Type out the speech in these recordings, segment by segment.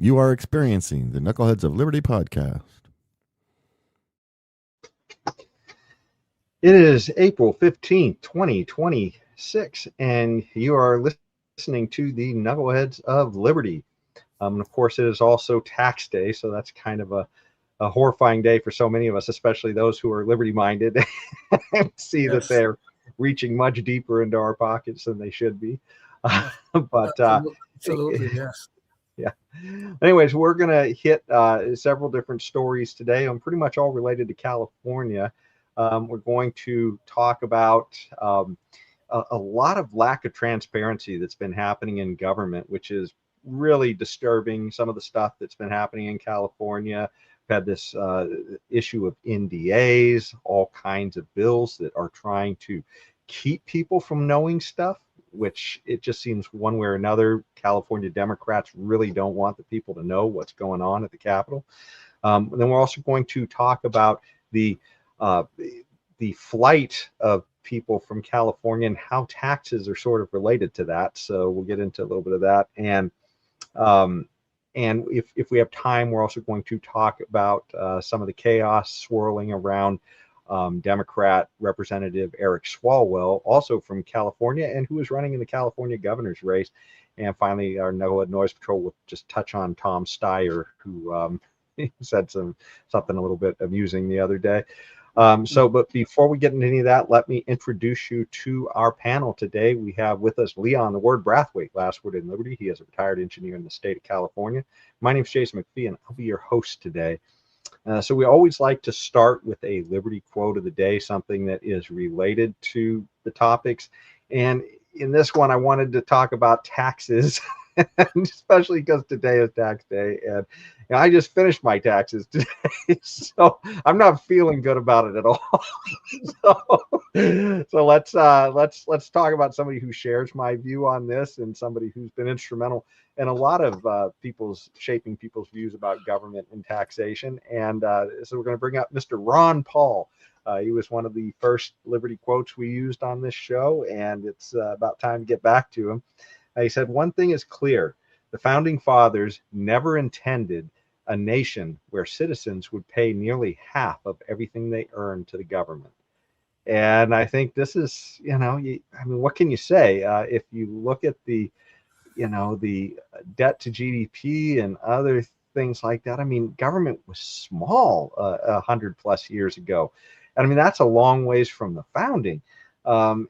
You are experiencing the Knuckleheads of Liberty podcast. It is April 15th, 2026, and you are listening to the Knuckleheads of Liberty. Of course, it is also tax day, so that's kind of a horrifying day for so many of us, especially those who are liberty-minded and see that they're reaching much deeper into our pockets than they should be. But absolutely, yes. Yeah. Anyways, we're going to hit several different stories today, and pretty much all related to California. We're going to talk about a lot of lack of transparency that's been happening in government, which is really disturbing. Some of the stuff that's been happening in California. We've had this issue of NDAs, all kinds of bills that are trying to keep people from knowing stuff, which it just seems one way or another, California Democrats really don't want the people to know what's going on at the Capitol. Then we're also going to talk about the flight of people from California and how taxes are sort of related to that. So we'll get into a little bit of that. And if we have time, we're also going to talk about some of the chaos swirling around Democrat Representative Eric Swalwell, also from California, and who is running in the California governor's race. And finally, our Knucklehead Noise Patrol will just touch on Tom Steyer, who said something a little bit amusing the other day. But before we get into any of that, let me introduce you to our panel today. We have with us Leon the Word Brathwaite, last word in Liberty. He is a retired engineer in the state of California. My name is Jason McPhee, and I'll be your host today. So we always like to start with a Liberty quote of the day, something that is related to the topics. And in this one, I wanted to talk about taxes, especially because today is tax day. And I just finished my taxes today, so I'm not feeling good about it at all. So let's talk about somebody who shares my view on this and somebody who's been instrumental in a lot of shaping people's views about government and taxation. And so we're going to bring up Mr. Ron Paul. He was one of the first Liberty quotes we used on this show, and it's about time to get back to him. He said, "One thing is clear. The founding fathers never intended a nation where citizens would pay nearly half of everything they earn to the government." And I think this is, what can you say? If you look at the debt to GDP and other things like that, government was small 100+ years ago. And that's a long ways from the founding. In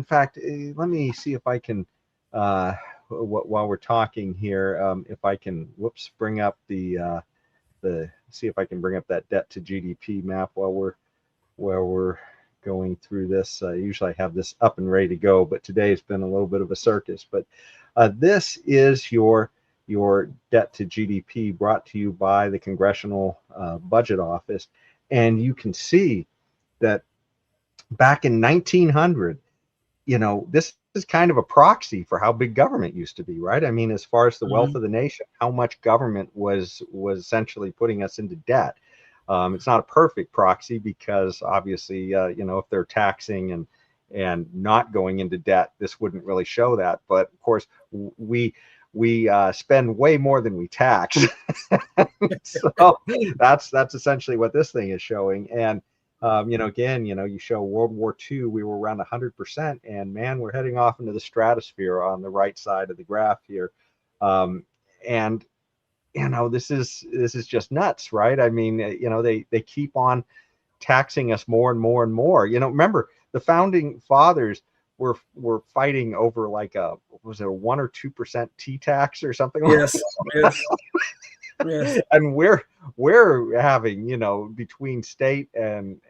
fact, let me see if I can, while we're talking here, if I can, bring up see if I can bring up that debt to GDP map while we're going through this. Usually I have this up and ready to go, but today it's been a little bit of a circus. But this is your debt to GDP brought to you by the Congressional Budget Office. And you can see that back in 1900, this is kind of a proxy for how big government used to be, right? As far as the wealth of the nation, how much government was essentially putting us into debt. It's not a perfect proxy because obviously, if they're taxing and not going into debt, this wouldn't really show that. But of course, we spend way more than we tax. So that's essentially what this thing is showing. And again, you show World War II, we were around 100%, and man, we're heading off into the stratosphere on the right side of the graph here. And this is just nuts, right? They keep on taxing us more and more and more. Remember, the founding fathers were fighting over like was it a 1 or 2% T tax or something? Yes, yes. Yes. And we're having, between state and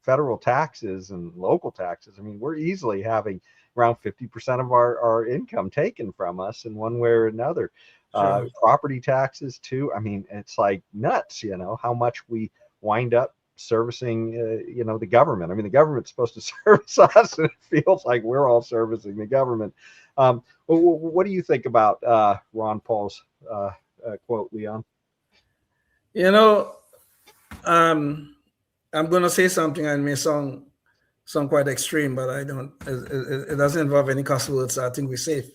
federal taxes and local taxes, we're easily having around 50% of our income taken from us in one way or another. Sure. Property taxes too. It's like nuts, how much we wind up servicing, the government. The government's supposed to service us, and it feels like we're all servicing the government. What do you think about Ron Paul's quote, Leon? I'm going to say something and may sound quite extreme, but I don't. It doesn't involve any cuss words, so I think we're safe.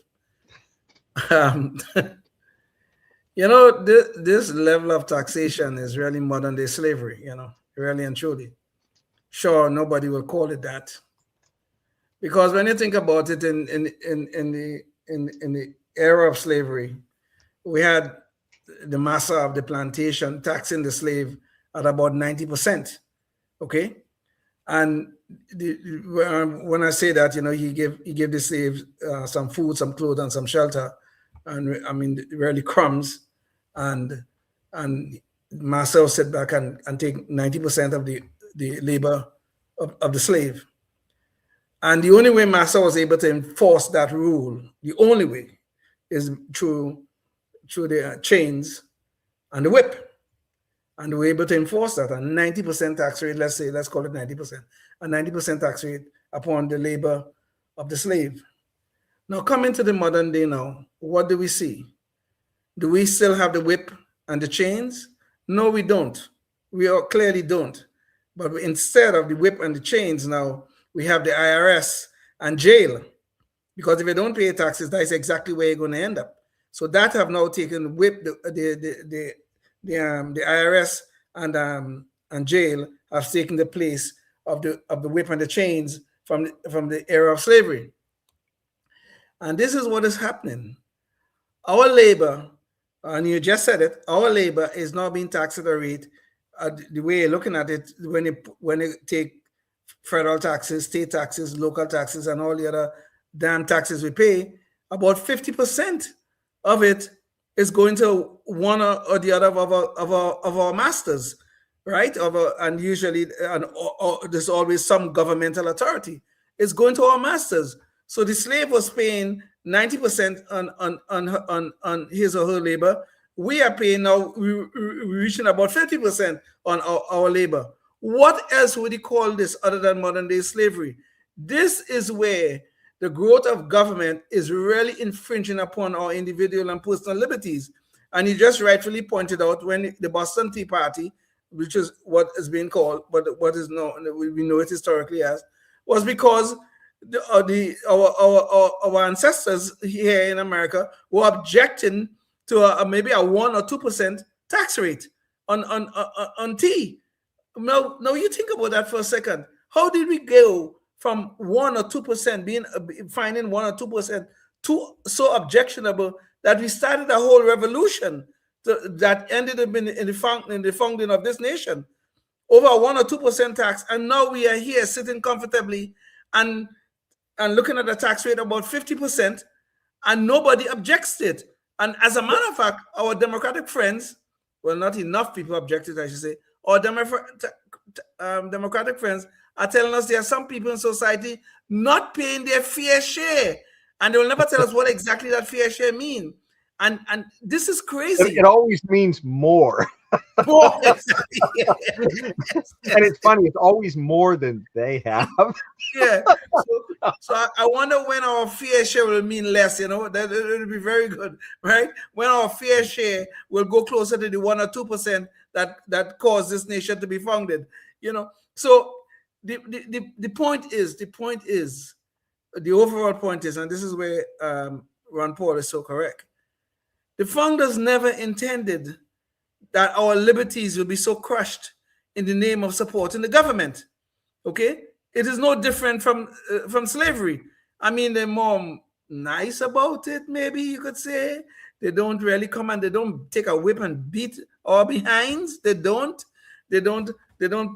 You know, this level of taxation is really modern day slavery, you know, really and truly. Sure, nobody will call it that. Because when you think about it in the era of slavery, we had the master of the plantation taxing the slave at about 90%. Okay. And when I say that, you know, he gave the slaves some food, some clothes, and some shelter, and I mean really crumbs, and and master will sit back and take 90% of the labor of the slave. And the only way master was able to enforce that rule, the only way, is through the chains and the whip. And we're able to enforce that. A 90% tax rate, let's call it 90%, a 90% tax rate upon the labor of the slave. Now, coming to the modern day now, what do we see? Do we still have the whip and the chains? No, we don't. We clearly don't. But instead of the whip and the chains now, we have the IRS and jail. Because if you don't pay taxes, that's exactly where you're going to end up. So that have now taken whip the IRS and jail have taken the place of the whip and the chains from the era of slavery. And this is what is happening. Our labor, and you just said it, our labor is now being taxed at a rate, the way you're looking at it, when you take federal taxes, state taxes, local taxes, and all the other damn taxes we pay, about 50% of it is going to one or the other of our masters, right? And usually, there's always some governmental authority. It's going to our masters. So the slave was paying 90% on his or her labor. We are paying now, we're reaching about 50% on our labor. What else would you call this other than modern day slavery? This is where the growth of government is really infringing upon our individual and personal liberties. And you just rightfully pointed out when the Boston Tea Party, which is what is being called, but what is known, we know it historically as, was because our ancestors here in America were objecting to maybe a 1 or 2% tax rate on tea. Now you think about that for a second. How did we go from 1 or 2% being finding 1 or 2% to so objectionable that we started a whole revolution that ended up in the founding of this nation over 1 or 2% tax, and now we are here sitting comfortably and looking at a tax rate about 50%, and nobody objects to it. And as a matter of fact, our Democratic friends, well, not enough people objected, I should say, our Democratic friends are telling us there are some people in society not paying their fair share, and they will never tell us what exactly that fair share means. And this is crazy. It always means more. More. And it's funny, it's always more than they have. Yeah. So I wonder when our fair share will mean less, you know, that it will be very good, right? When our fair share will go closer to the 1 or 2% that caused this nation to be founded, you know. So the point is, the overall point is, and this is where Ron Paul is so correct. The founders never intended that our liberties will be so crushed in the name of supporting the government. Okay, it is no different from slavery. I mean, they're more nice about it, maybe you could say. They don't really come and they don't take a whip and beat our behinds. They don't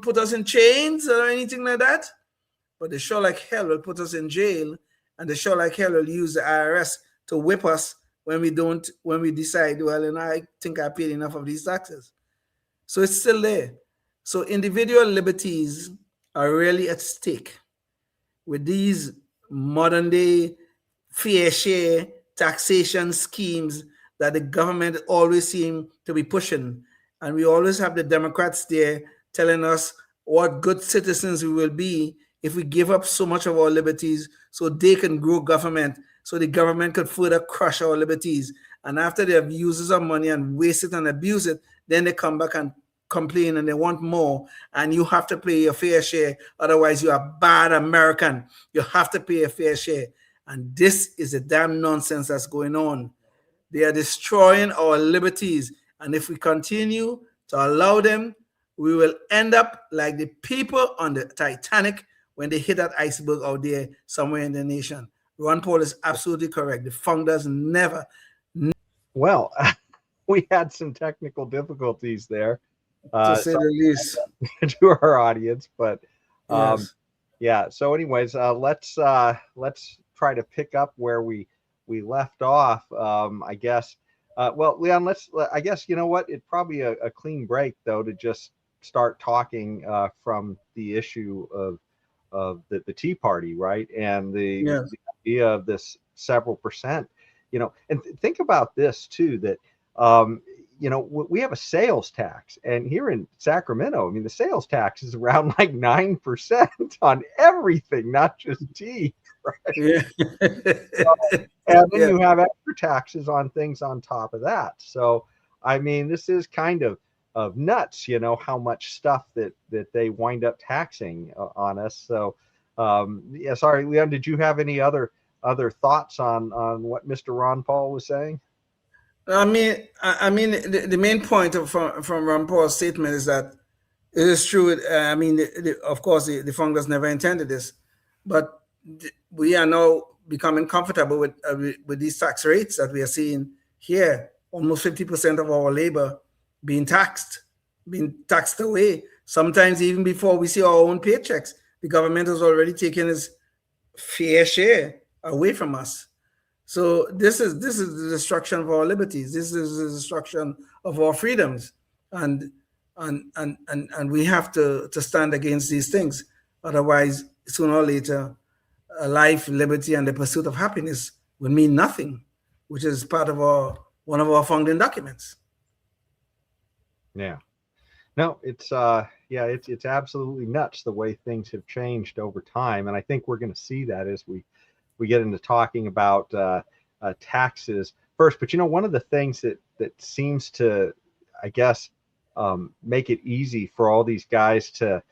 put us in chains or anything like that. But they sure like hell will put us in jail, and they sure like hell will use the IRS to whip us when we decide, well, and I think I paid enough of these taxes. So it's still there. So individual liberties are really at stake with these modern day fair share taxation schemes that the government always seem to be pushing. And we always have the Democrats there telling us what good citizens we will be if we give up so much of our liberties so they can grow government, so the government could further crush our liberties. And after they have used our money and waste it and abuse it, then they come back and complain and they want more. And you have to pay your fair share. Otherwise, you're a bad American. You have to pay a fair share. And this is the damn nonsense that's going on. They are destroying our liberties. And if we continue to allow them, we will end up like the people on the Titanic when they hit that iceberg out there somewhere in the nation. Ron Paul is absolutely correct. The founders never. Well, we had some technical difficulties there, to say the least, to our audience, but yes. yeah. So, anyways, let's try to pick up where we left off. I guess. Well, Leon, I guess you know what? It'd probably a clean break though to just start talking from the issue of the Tea Party, right? And the idea of this several percent, and think about this too, that, we have a sales tax, and here in Sacramento, I mean, the sales tax is around like 9% on everything, not just tea, right? Yeah. And then you have extra taxes on things on top of that. So, I mean, this is kind of nuts, how much stuff that they wind up taxing on us. So, sorry, Leon, did you have any other thoughts on what Mr. Ron Paul was saying? I mean, the main point from Ron Paul's statement is that it is true. I mean, of course, the founders never intended this, but we are now becoming comfortable with these tax rates that we are seeing here. Almost 50% of our labor being taxed away. Sometimes even before we see our own paychecks, the government has already taken its fair share away from us. So this is the destruction of our liberties. This is the destruction of our freedoms, and we have to stand against these things. Otherwise, sooner or later, life, liberty, and the pursuit of happiness will mean nothing, which is part of one of our founding documents. Yeah. No, it's absolutely nuts the way things have changed over time, and I think we're going to see that as we get into talking about taxes first. But one of the things that seems to, I guess, make it easy for all these guys to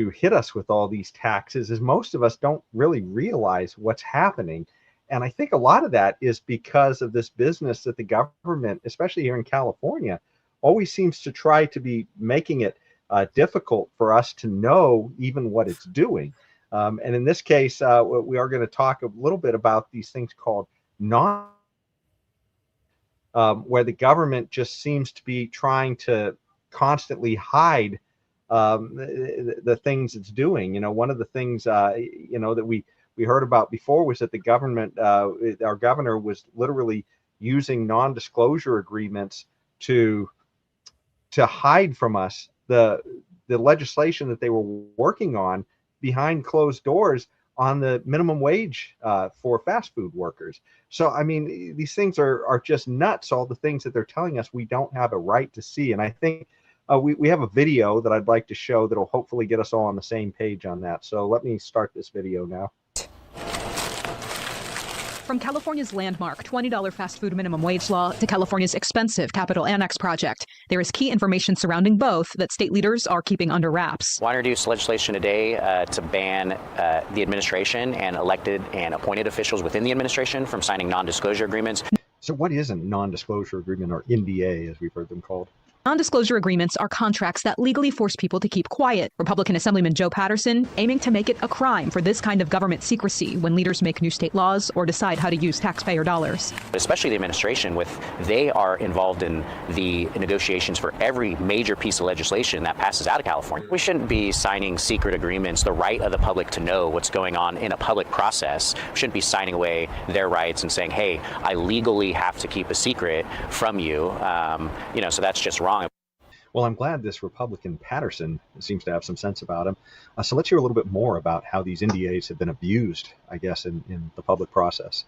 hit us with all these taxes is most of us don't really realize what's happening. And I think a lot of that is because of this business that the government, especially here in California, always seems to try to be making it difficult for us to know even what it's doing. And in this case, we are going to talk a little bit about these things called where the government just seems to be trying to constantly hide the things it's doing. One of the things, that we heard about before was that the government, our governor was literally using non-disclosure agreements to hide from us the legislation that they were working on behind closed doors on the minimum wage for fast food workers. So, I mean, these things are just nuts, all the things that they're telling us we don't have a right to see. And I think we have a video that I'd like to show that'll hopefully get us all on the same page on that. So let me start this video now. From California's landmark $20 fast food minimum wage law to California's expensive Capital Annex project, there is key information surrounding both that state leaders are keeping under wraps. I want to introduce legislation today to ban the administration and elected and appointed officials within the administration from signing non-disclosure agreements. So what is a non-disclosure agreement, or NDA as we've heard them called? Non-disclosure agreements are contracts that legally force people to keep quiet. Republican Assemblyman Joe Patterson aiming to make it a crime for this kind of government secrecy when leaders make new state laws or decide how to use taxpayer dollars. Especially the administration, they are involved in the negotiations for every major piece of legislation that passes out of California. We shouldn't be signing secret agreements, the right of the public to know what's going on in a public process. We shouldn't be signing away their rights and saying, hey, I legally have to keep a secret from you. So that's just wrong. Well, I'm glad this Republican Patterson seems to have some sense about him. So let's hear a little bit more about how these NDAs have been abused, I guess, in the public process.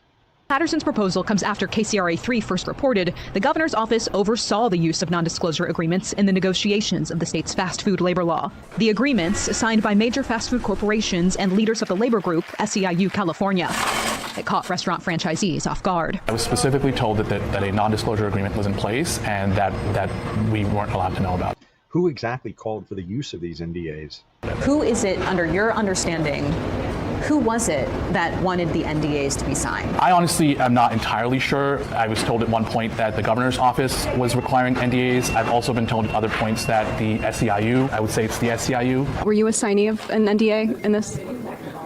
Patterson's proposal comes after KCRA 3 first reported the governor's office oversaw the use of non-disclosure agreements in the negotiations of the state's fast food labor law. The agreements, signed by major fast food corporations and leaders of the labor group, SEIU California. It caught restaurant franchisees off guard. I was specifically told that a non-disclosure agreement was in place and that we weren't allowed to know about. Who exactly called for the use of these NDAs? Who is it, under your understanding, Who was it that wanted the NDAs to be signed? I honestly am not entirely sure. I was told at one point that the governor's office was requiring NDAs. I've also been told at other points that the SEIU, I would say it's the SEIU. Were you a signee of an NDA in this?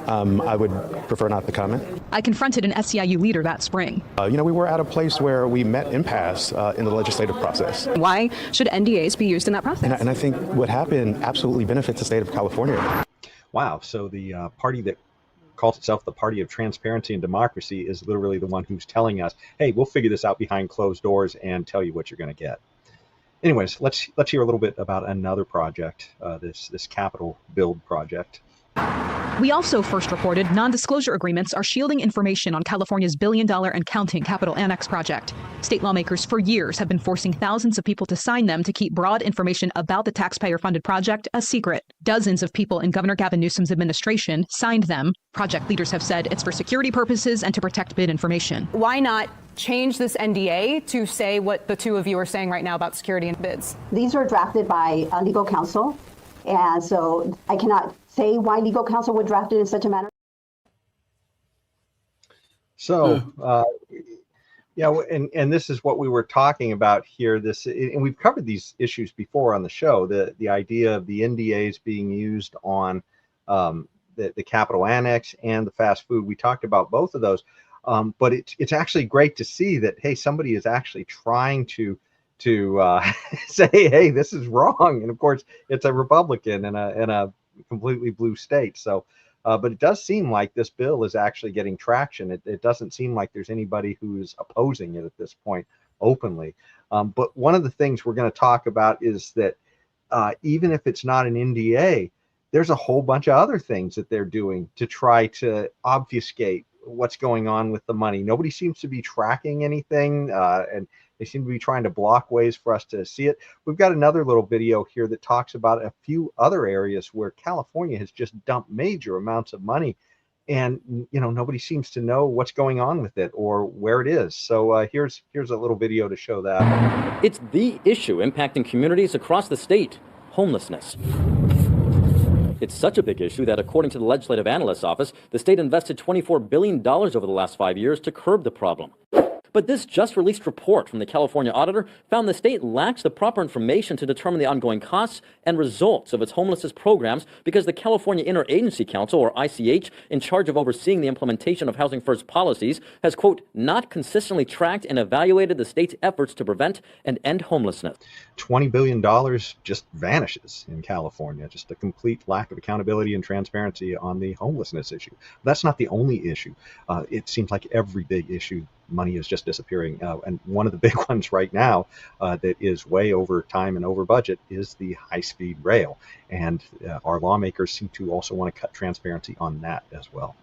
I would prefer not to comment. I confronted an SEIU leader that spring. We were at a place where we met impasse in the legislative process. Why should NDAs be used in that process? And I think what happened absolutely benefits the state of California. Wow. So the party that calls itself the Party of Transparency and Democracy is literally the one who's telling us, hey, we'll figure this out behind closed doors and tell you what you're going to get. Anyways, let's hear a little bit about another project, this Capitol build project. We also first reported non-disclosure agreements are shielding information on California's billion-dollar and counting Capitol Annex project. State lawmakers for years have been forcing thousands of people to sign them to keep broad information about the taxpayer-funded project a secret. Dozens of people in Governor Gavin Newsom's administration signed them. Project leaders have said it's for security purposes and to protect bid information. Why not change this NDA to say what the two of you are saying right now about security and bids? These are drafted by legal counsel, and so I cannot say why legal counsel would draft it in such a manner. So, and this is what we were talking about here. And we've covered these issues before on the show. The idea of the NDAs being used on the Capitol Annex and the fast food. We talked about both of those, but it's actually great to see that, hey, somebody is actually trying to say, hey, this is wrong. And of course, it's a Republican in a completely blue state. So, but it does seem like this bill is actually getting traction. It doesn't seem like there's anybody who's opposing it at this point openly. But one of the things we're going to talk about is that even if it's not an NDA, there's a whole bunch of other things that they're doing to try to obfuscate what's going on with the money. Nobody seems to be tracking anything, and they seem to be trying to block ways for us to see it. We've got another little video here that talks about a few other areas where California has just dumped major amounts of money, and nobody seems to know what's going on with it or where it is. So here's a little video to show that. It's the issue impacting communities across the state: homelessness. It's such a big issue that, according to the Legislative Analyst's Office, the state invested $24 billion over the last 5 years to curb the problem. But this just-released report from the California auditor found the state lacks the proper information to determine the ongoing costs and results of its homelessness programs because the California Interagency Council, or ICH, in charge of overseeing the implementation of Housing First policies, has, quote, not consistently tracked and evaluated the state's efforts to prevent and end homelessness. $20 billion just vanishes in California, just a complete lack of accountability and transparency on the homelessness issue. That's not the only issue. It seems like every big issue, money is just disappearing. And one of the big ones right now that is way over time and over budget is the high-speed rail. And our lawmakers seem to also want to cut transparency on that as well.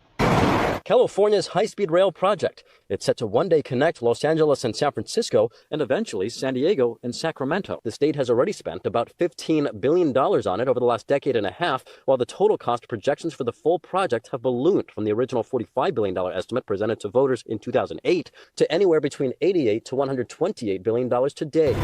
California's high-speed rail project. It's set to one day connect Los Angeles and San Francisco and eventually San Diego and Sacramento. The state has already spent about $15 billion on it over the last decade and a half, while the total cost projections for the full project have ballooned from the original $45 billion estimate presented to voters in 2008 to anywhere between $88 to $128 billion today.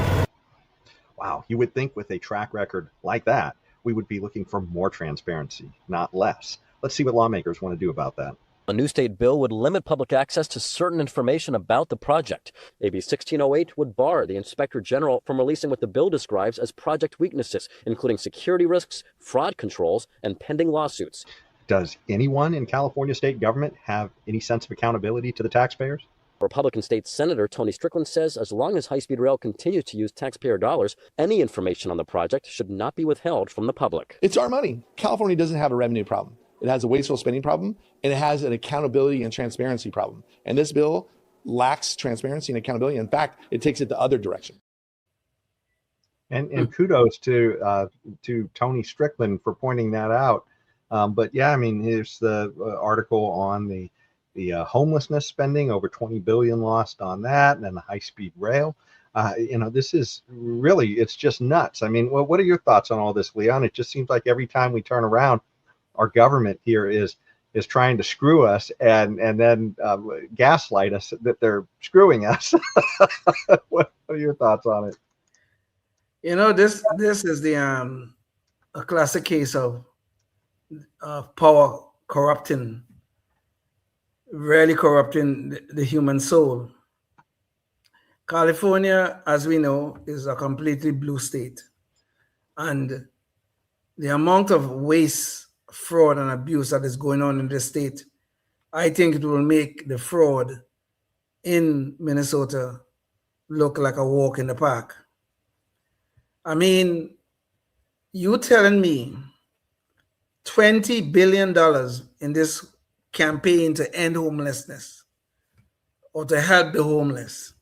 Wow, you would think with a track record like that, we would be looking for more transparency, not less. Let's see what lawmakers want to do about that. A new state bill would limit public access to certain information about the project. AB 1608 would bar the Inspector General from releasing what the bill describes as project weaknesses, including security risks, fraud controls, and pending lawsuits. Does anyone in California state government have any sense of accountability to the taxpayers? Republican State Senator Tony Strickland says as long as high-speed rail continues to use taxpayer dollars, any information on the project should not be withheld from the public. It's our money. California doesn't have a revenue problem. It has a wasteful spending problem, and it has an accountability and transparency problem. And this bill lacks transparency and accountability. In fact, it takes it the other direction. And kudos to Tony Strickland for pointing that out. But yeah, I mean, here's the article on the homelessness spending, over $20 billion lost on that, and then the high-speed rail. This is really, it's just nuts. I mean, what are your thoughts on all this, Leon? It just seems like every time we turn around, our government here is trying to screw us and then gaslight us that they're screwing us. What are your thoughts on it? This is a classic case of power corrupting really corrupting the human soul. California, as we know, is a completely blue state. And the amount of waste, fraud, and abuse that is going on in this state, I think it will make the fraud in Minnesota look like a walk in the park. I mean, you telling me $20 billion in this campaign to end homelessness or to help the homeless,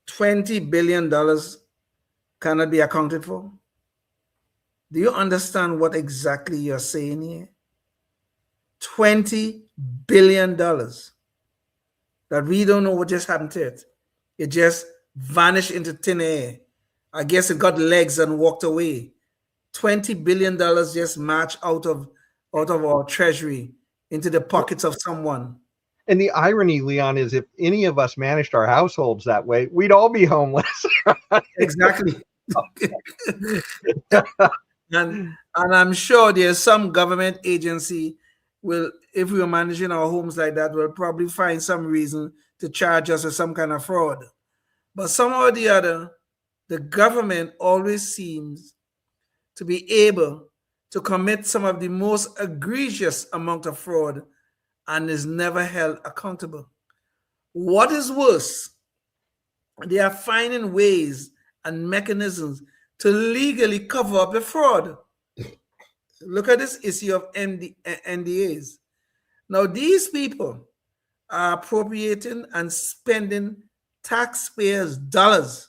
$20 billion cannot be accounted for? Do you understand what exactly you're saying here? $20 billion that we don't know what just happened to it. It just vanished into thin air. I guess it got legs and walked away. $20 billion just marched out of our treasury into the pockets of someone. And the irony, Leon, is if any of us managed our households that way, we'd all be homeless. Exactly. and I'm sure there's some government agency will, if we were managing our homes like that, will probably find some reason to charge us with some kind of fraud. But somehow or the other, the government always seems to be able to commit some of the most egregious amount of fraud and is never held accountable. What is worse, they are finding ways and mechanisms to legally cover up the fraud. Look at this issue of NDAs. Now, these people are appropriating and spending taxpayers' dollars.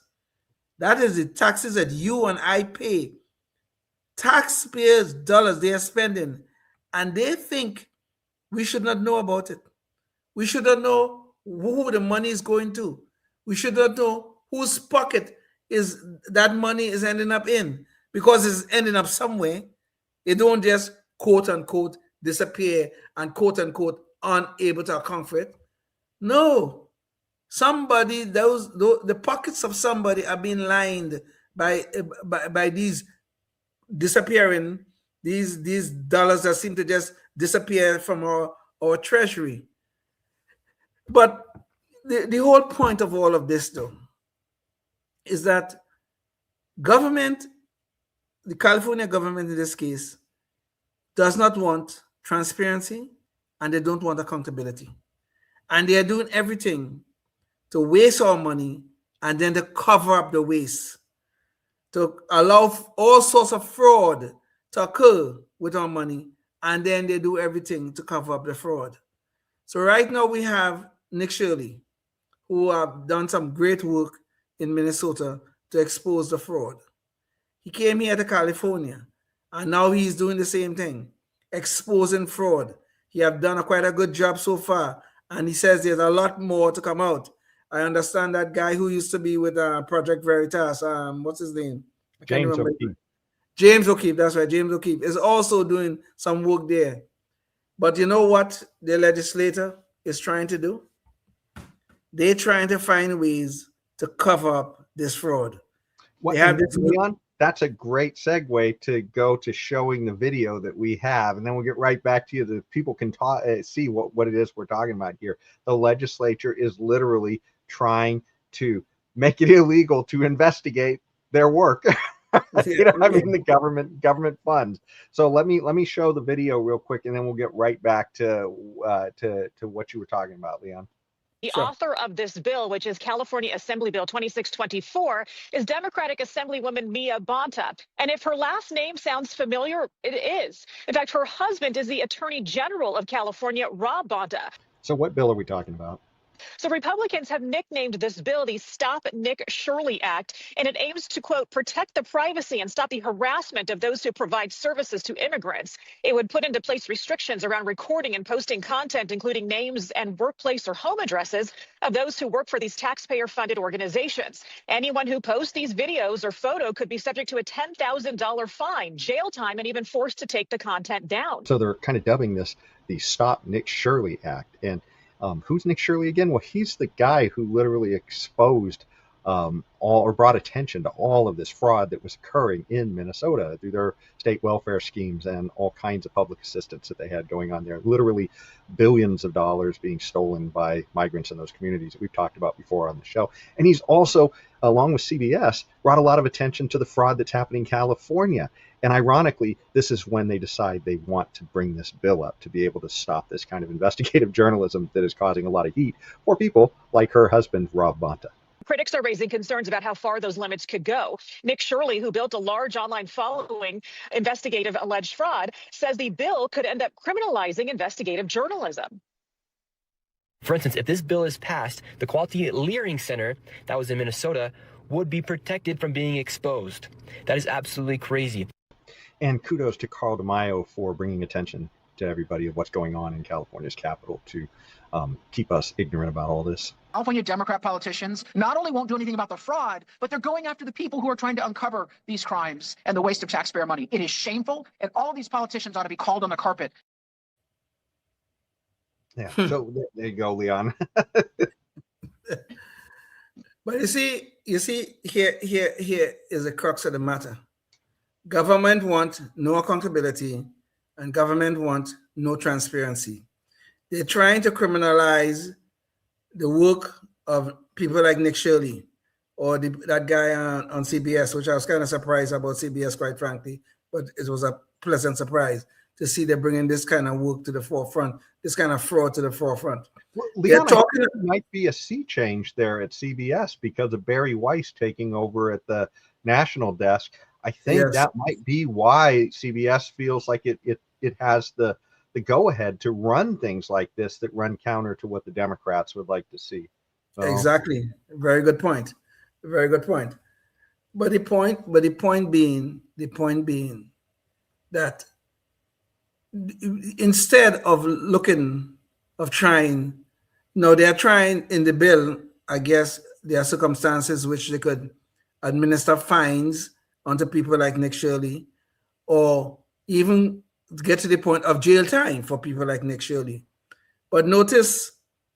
That is the taxes that you and I pay. Taxpayers' dollars they are spending, and they think we should not know about it. We should not know who the money is going to. We should not know whose pocket is that money is ending up in, because it's ending up somewhere. It don't just quote unquote disappear and quote unquote unable to account for it. No, somebody, the pockets of somebody are being lined by these disappearing, these dollars that seem to just disappear from our treasury. But the whole point of all of this, though, is that government, the California government in this case, does not want transparency and they don't want accountability. And they are doing everything to waste our money and then to cover up the waste, to allow all sorts of fraud to occur with our money, and then they do everything to cover up the fraud. So right now we have Nick Shirley, who have done some great work in Minnesota to expose the fraud. He came here to California, and now he's doing the same thing, exposing fraud. He have done quite a good job so far, and he says there's a lot more to come out. I understand that guy who used to be with Project Veritas, what's his name? I can't remember. James O'Keefe, that's right. James O'Keefe is also doing some work there. But you know what the legislator is trying to do? They're trying to find ways to cover up this fraud. Leon, that's a great segue to go to showing the video that we have, and then we'll get right back to you. The people can see what it is we're talking about here. The legislature is literally trying to make it illegal to investigate their work. The government funds. So let me show the video real quick, and then we'll get right back to what you were talking about, Leon. The author of this bill, which is California Assembly Bill 2624, is Democratic Assemblywoman Mia Bonta. And if her last name sounds familiar, it is. In fact, her husband is the Attorney General of California, Rob Bonta. So what bill are we talking about? So Republicans have nicknamed this bill the Stop Nick Shirley Act, and it aims to, quote, protect the privacy and stop the harassment of those who provide services to immigrants. It would put into place restrictions around recording and posting content, including names and workplace or home addresses of those who work for these taxpayer-funded organizations. Anyone who posts these videos or photo could be subject to a $10,000 fine, jail time, and even forced to take the content down. So they're kind of dubbing this the Stop Nick Shirley Act. And who's Nick Shirley again? Well, he's the guy who literally exposed all, or brought attention to all of this fraud that was occurring in Minnesota through their state welfare schemes and all kinds of public assistance that they had going on there. Literally billions of dollars being stolen by migrants in those communities that we've talked about before on the show. And he's also, along with CBS, brought a lot of attention to the fraud that's happening in California. And ironically, this is when they decide they want to bring this bill up to be able to stop this kind of investigative journalism that is causing a lot of heat for people like her husband, Rob Bonta. Critics are raising concerns about how far those limits could go. Nick Shirley, who built a large online following investigative alleged fraud, says the bill could end up criminalizing investigative journalism. For instance, if this bill is passed, the Quality Leering Center that was in Minnesota would be protected from being exposed. That is absolutely crazy. And kudos to Carl DeMaio for bringing attention to everybody of what's going on in California's capital to keep us ignorant about all this. California Democrat politicians not only won't do anything about the fraud, but they're going after the people who are trying to uncover these crimes and the waste of taxpayer money. It is shameful, and all of these politicians ought to be called on the carpet. Yeah, so there you go, Leon. But you see, here is the crux of the matter. Government want no accountability, and government want no transparency. They're trying to criminalize the work of people like Nick Shirley or that guy on CBS, which I was kind of surprised about CBS, quite frankly, but it was a pleasant surprise to see they're bringing this kind of work to the forefront, this kind of fraud to the forefront. Well, Leon, I think there might be a sea change there at CBS because of Barry Weiss taking over at the national desk. I think that might be why CBS feels like it has the go-ahead to run things like this that run counter to what the Democrats would like to see. So. Exactly. Very good point. Very good point. But the point being that instead of trying, they're trying in the bill, I guess there are circumstances which they could administer fines onto people like Nick Shirley, or even get to the point of jail time for people like Nick Shirley. But notice,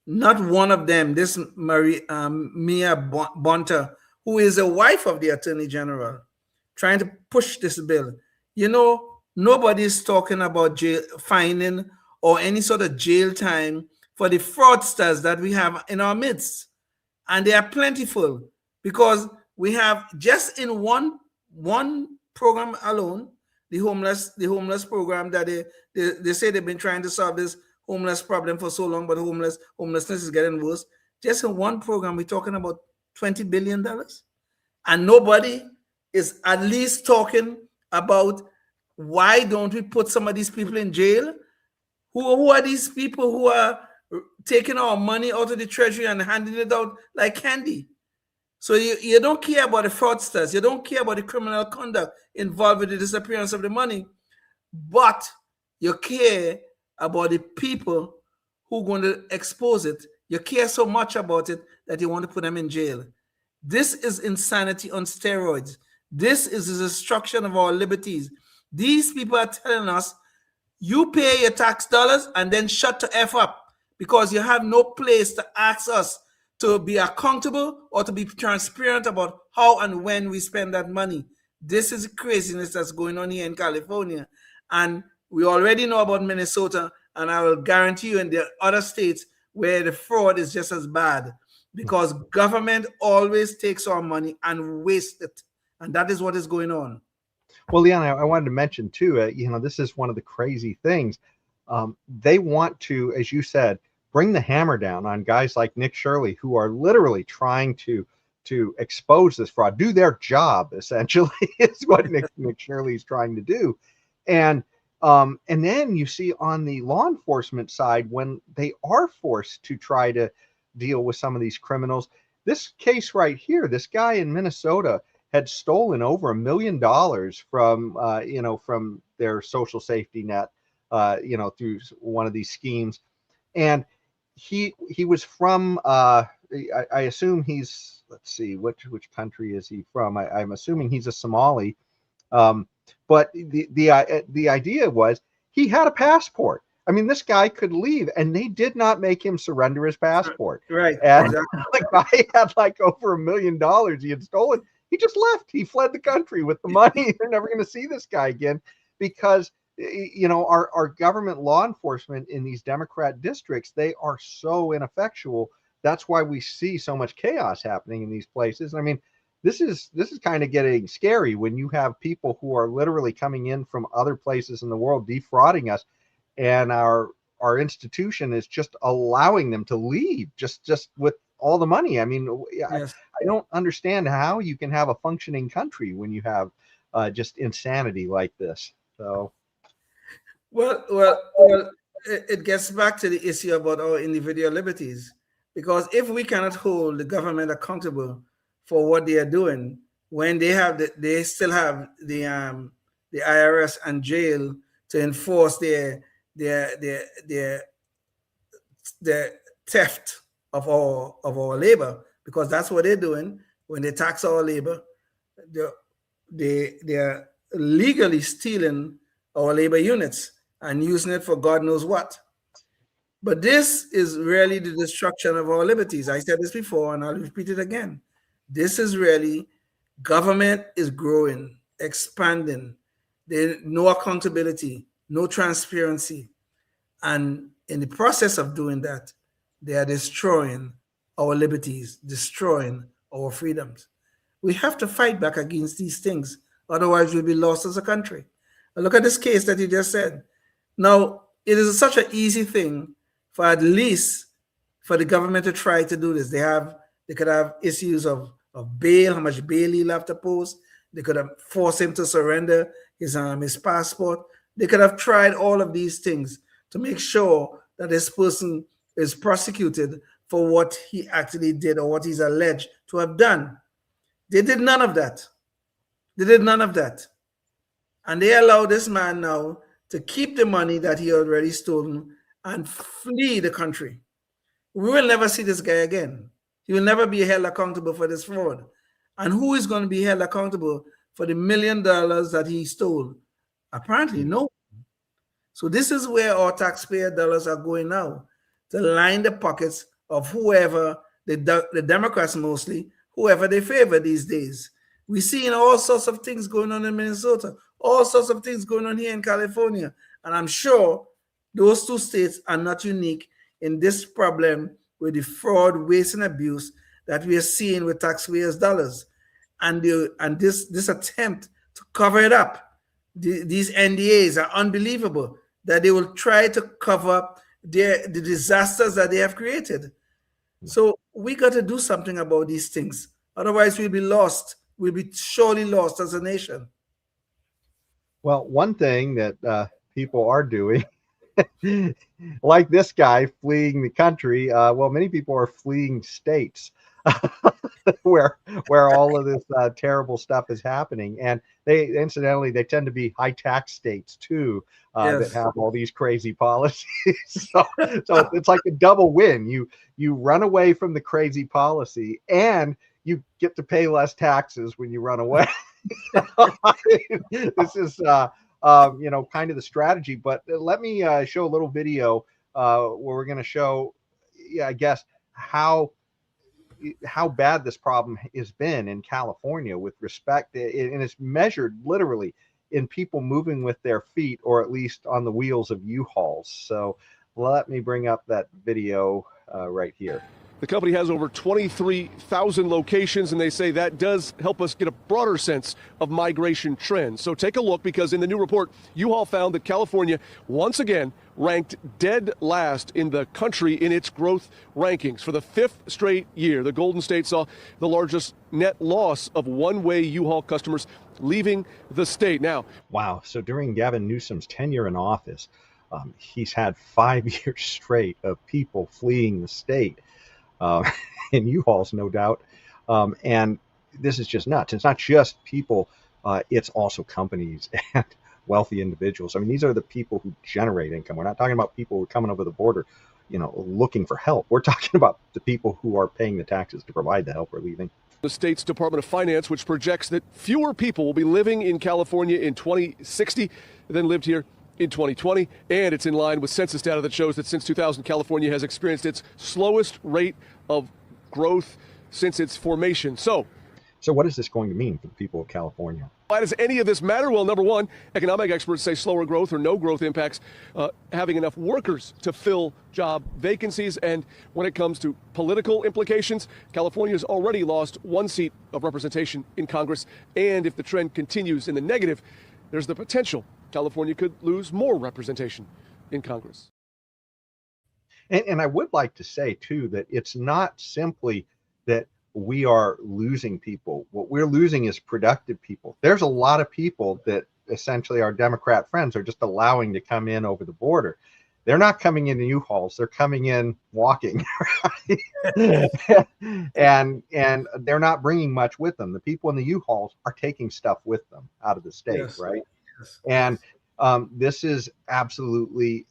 not one of them, this Mia Bonta, who is a wife of the Attorney General, trying to push this bill. Nobody's talking about jail fining or any sort of jail time for the fraudsters that we have in our midst. And they are plentiful, because we have just in one program alone, the homeless program that they say they've been trying to solve this homeless problem for so long, but homelessness is getting worse. Just in one program, we're talking about $20 billion. And nobody is at least talking about why don't we put some of these people in jail? Who are these people who are taking our money out of the treasury and handing it out like candy? So you don't care about the fraudsters. You don't care about the criminal conduct involved with the disappearance of the money, but you care about the people who are going to expose it. You care so much about it that you want to put them in jail. This is insanity on steroids. This is the destruction of our liberties. These people are telling us, you pay your tax dollars and then shut the F up, because you have no place to ask us to be accountable or to be transparent about how and when we spend that money. This is craziness that's going on here in California. And we already know about Minnesota, and I will guarantee you in the other states where the fraud is just as bad, because government always takes our money and wastes it. And that is what is going on. Well, Leon, I wanted to mention too, this is one of the crazy things. They want to, as you said, bring the hammer down on guys like Nick Shirley, who are literally trying to expose this fraud, do their job, essentially, is what Nick Shirley is trying to do. And then you see on the law enforcement side, when they are forced to try to deal with some of these criminals, this case right here, this guy in Minnesota had stolen over $1 million from their social safety net, through one of these schemes. And he was from, I assume he's, let's see, which country is he from? I'm assuming he's a Somali. But the idea was he had a passport. I mean, this guy could leave, and they did not make him surrender his passport. Right. And Exactly. the guy had like over $1 million he had stolen. He just left. He fled the country with the money. They're never going to see this guy again because, you know, our government law enforcement in these Democrat districts, they are so ineffectual. That's why we see so much chaos happening in these places. I mean, this is kind of getting scary when you have people who are literally coming in from other places in the world defrauding us, and our institution is just allowing them to leave just with all the money. I mean, Yes. I don't understand how you can have a functioning country when you have just insanity like this. So, Well, it gets back to the issue about our individual liberties, because if we cannot hold the government accountable for what they are doing, when they still have the IRS and jail to enforce their theft of our labor, because that's what they're doing when they tax our labor. They are legally stealing our labor units and using it for God knows what. But this is really the destruction of our liberties. I said this before, and I'll repeat it again. This is really, government is growing, expanding. There's no accountability, no transparency. And in the process of doing that, they are destroying our liberties, destroying our freedoms. We have to fight back against these things. Otherwise, we'll be lost as a country. And look at this case that you just said. Now, it is such an easy thing for at least for the government to try to do this. They could have issues of bail, how much bail he'll have to post. They could have forced him to surrender his passport. They could have tried all of these things to make sure that this person is prosecuted for what he actually did or what he's alleged to have done. They did none of that. They did none of that. And they allow this man now to keep the money that he already stolen and flee the country. We will never see this guy again. He will never be held accountable for this fraud. And who is going to be held accountable for the $1 million that he stole? Apparently, no. So this is where our taxpayer dollars are going now, to line the pockets of whoever, the Democrats mostly, whoever they favor these days. We're seeing all sorts of things going on in Minnesota, all sorts of things going on here in California. And I'm sure those two states are not unique in this problem with the fraud, waste, and abuse that we are seeing with taxpayers' dollars. And this attempt to cover it up, these NDAs are unbelievable, that they will try to cover up the disasters that they have created. So we got to do something about these things. Otherwise, we'll be lost. We'll be surely lost as a nation. well, one thing that people are doing, like this guy fleeing the country, well, many people are fleeing states where all of this terrible stuff is happening. And they tend to be high tax states too, that have all these crazy policies. so it's like a double win. You run away from the crazy policy, and you get to pay less taxes when you run away. This is kind of the strategy. But let me show a little video where we're going to show, I guess, how bad this problem has been in California with respect, and it's measured literally in people moving with their feet, or at least on the wheels of U-Hauls. So let me bring up that video right here. The company has over 23,000 locations, and they say that does help us get a broader sense of migration trends. So take a look, because in the new report, U-Haul found that California once again ranked dead last in the country in its growth rankings. For the 5th straight year, the Golden State saw the largest net loss of one-way U-Haul customers leaving the state. Now, wow. So during Gavin Newsom's tenure in office, he's had 5 years straight of people fleeing the state. And U-Hauls, no doubt. And this is just nuts. It's not just people, it's also companies and wealthy individuals. I mean, these are the people who generate income. We're not talking about people who are coming over the border, looking for help. We're talking about the people who are paying the taxes to provide the help or leaving. The state's Department of Finance, which projects that fewer people will be living in California in 2060 than lived here in 2020, and it's in line with census data that shows that since 2000, California has experienced its slowest rate of growth since its formation. So what is this going to mean for the people of California? Why does any of this matter? Well, number one, economic experts say slower growth or no growth impacts having enough workers to fill job vacancies. And when it comes to political implications, California has already lost 1 seat of representation in Congress. And if the trend continues in the negative, there's the potential California could lose more representation in Congress. And I would like to say, too, that it's not simply that we are losing people. What we're losing is productive people. There's a lot of people that essentially our Democrat friends are just allowing to come in over the border. They're not coming in U-Hauls. They're coming in walking, right? and they're not bringing much with them. The people in the U-Hauls are taking stuff with them out of the state, yes. Right? Yes. And this is absolutely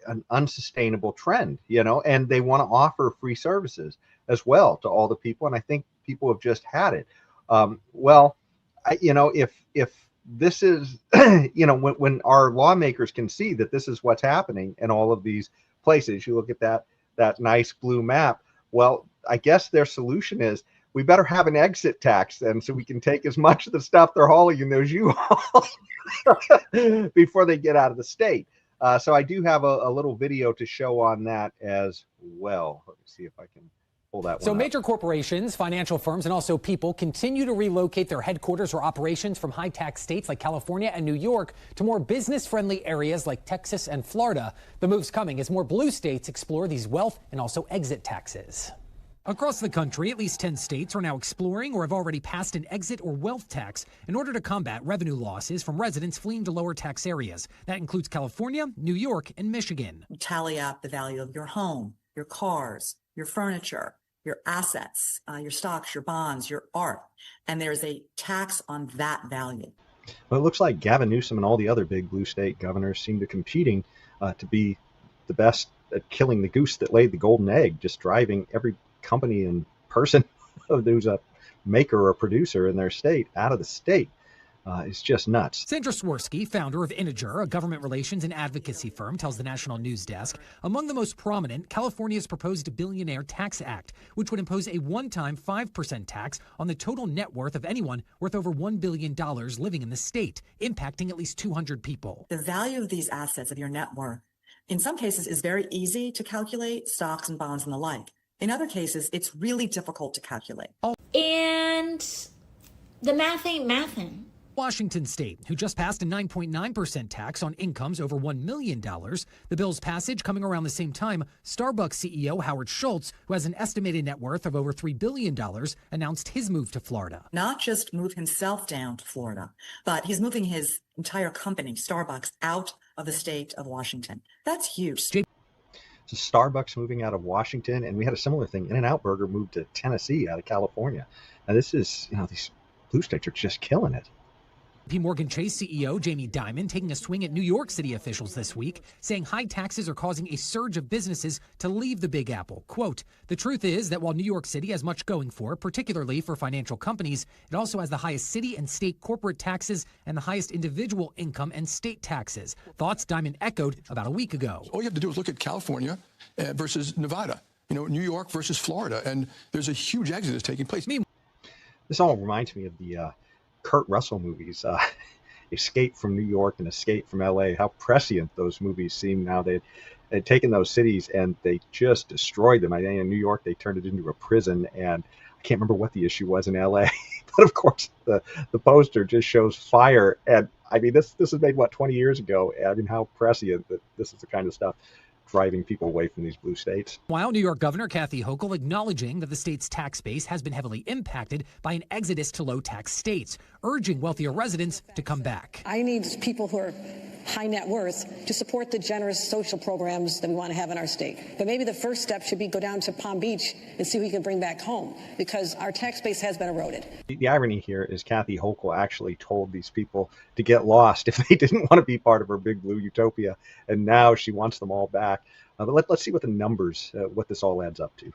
an unsustainable trend, and they want to offer free services as well to all the people. And I think people have just had it. If this is, when our lawmakers can see that this is what's happening in all of these places, you look at that nice blue map. Well, I guess their solution is we better have an exit tax then, so we can take as much of the stuff they're hauling in those U-Hauls before they get out of the state. So I do have a little video to show on that as well. Let me see if I can pull that one So up. major corporations, financial firms, and also people continue to relocate their headquarters or operations from high-tax states like California and New York to more business-friendly areas like Texas and Florida. The move's coming as more blue states explore these wealth and also exit taxes. Across the country, at least 10 states are now exploring or have already passed an exit or wealth tax in order to combat revenue losses from residents fleeing to lower tax areas. That includes California, New York, and Michigan. Tally up the value of your home, your cars, your furniture, your assets, your stocks, your bonds, your art, and there's a tax on that value. Well, it looks like Gavin Newsom and all the other big blue state governors seem to competing to be the best at killing the goose that laid the golden egg, just driving every company and person who's a maker or producer in their state out of the state. It's just nuts. Sandra Swirsky, founder of Integer, a government relations and advocacy firm, tells the National News Desk, among the most prominent, California's proposed Billionaire Tax Act, which would impose a one-time 5% tax on the total net worth of anyone worth over $1 billion living in the state, impacting at least 200 people. The value of these assets, of your net worth, in some cases is very easy to calculate, stocks and bonds and the like. In other cases, it's really difficult to calculate. And the math ain't mathin'. Washington State, who just passed a 9.9% tax on incomes over $1 million. The bill's passage coming around the same time, Starbucks CEO Howard Schultz, who has an estimated net worth of over $3 billion, announced his move to Florida. Not just move himself down to Florida, but he's moving his entire company, Starbucks, out of the state of Washington. That's huge. So Starbucks moving out of Washington, and we had a similar thing. In-N-Out Burger moved to Tennessee out of California. Now this is, these blue states are just killing it. JP Morgan Chase CEO Jamie Dimon taking a swing at New York City officials this week, saying high taxes are causing a surge of businesses to leave the Big Apple. Quote, the truth is that while New York City has much going for, particularly for financial companies, it also has the highest city and state corporate taxes and the highest individual income and state taxes. Thoughts Dimon echoed about a week ago. All you have to do is look at California versus Nevada, New York versus Florida, and there's a huge exodus taking place. This all reminds me of the Kurt Russell movies, Escape from New York and Escape from LA, how prescient those movies seem now. They'd taken those cities and they just destroyed them. I think in New York, they turned it into a prison, and I can't remember what the issue was in LA, but of course the poster just shows fire. And I mean, this was made, 20 years ago. I mean, how prescient that this is the kind of stuff driving people away from these blue states. While New York Governor Kathy Hochul acknowledging that the state's tax base has been heavily impacted by an exodus to low-tax states, urging wealthier residents to come back. I need people who are high net worth to support the generous social programs that we want to have in our state. But maybe the first step should be go down to Palm Beach and see who we can bring back home, because our tax base has been eroded. The irony here is Kathy Hochul actually told these people to get lost if they didn't want to be part of her big blue utopia, and now she wants them all back. But let's see what the numbers, what this all adds up to.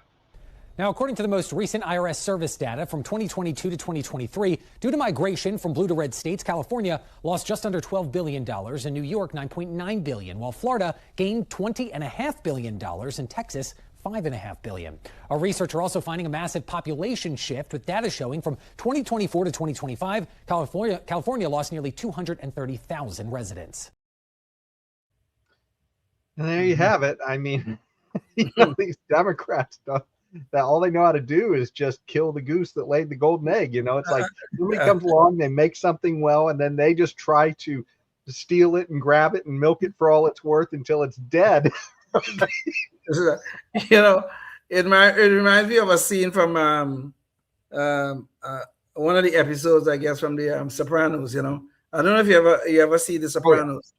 Now, according to the most recent IRS service data from 2022 to 2023, due to migration from blue to red states, California lost just under $12 billion and New York $9.9 billion, while Florida gained $20.5 billion and Texas $5.5 billion. A researcher also finding a massive population shift with data showing from 2024 to 2025, California lost nearly 230,000 residents. And there you have it. I mean, these Democrats don't. That all they know how to do is just kill the goose that laid the golden egg. It's like somebody comes along, they make something well, and then they just try to steal it and grab it and milk it for all it's worth until it's dead. It reminds me of a scene from one of the episodes, I guess, from the Sopranos. I don't know if you ever see the Sopranos.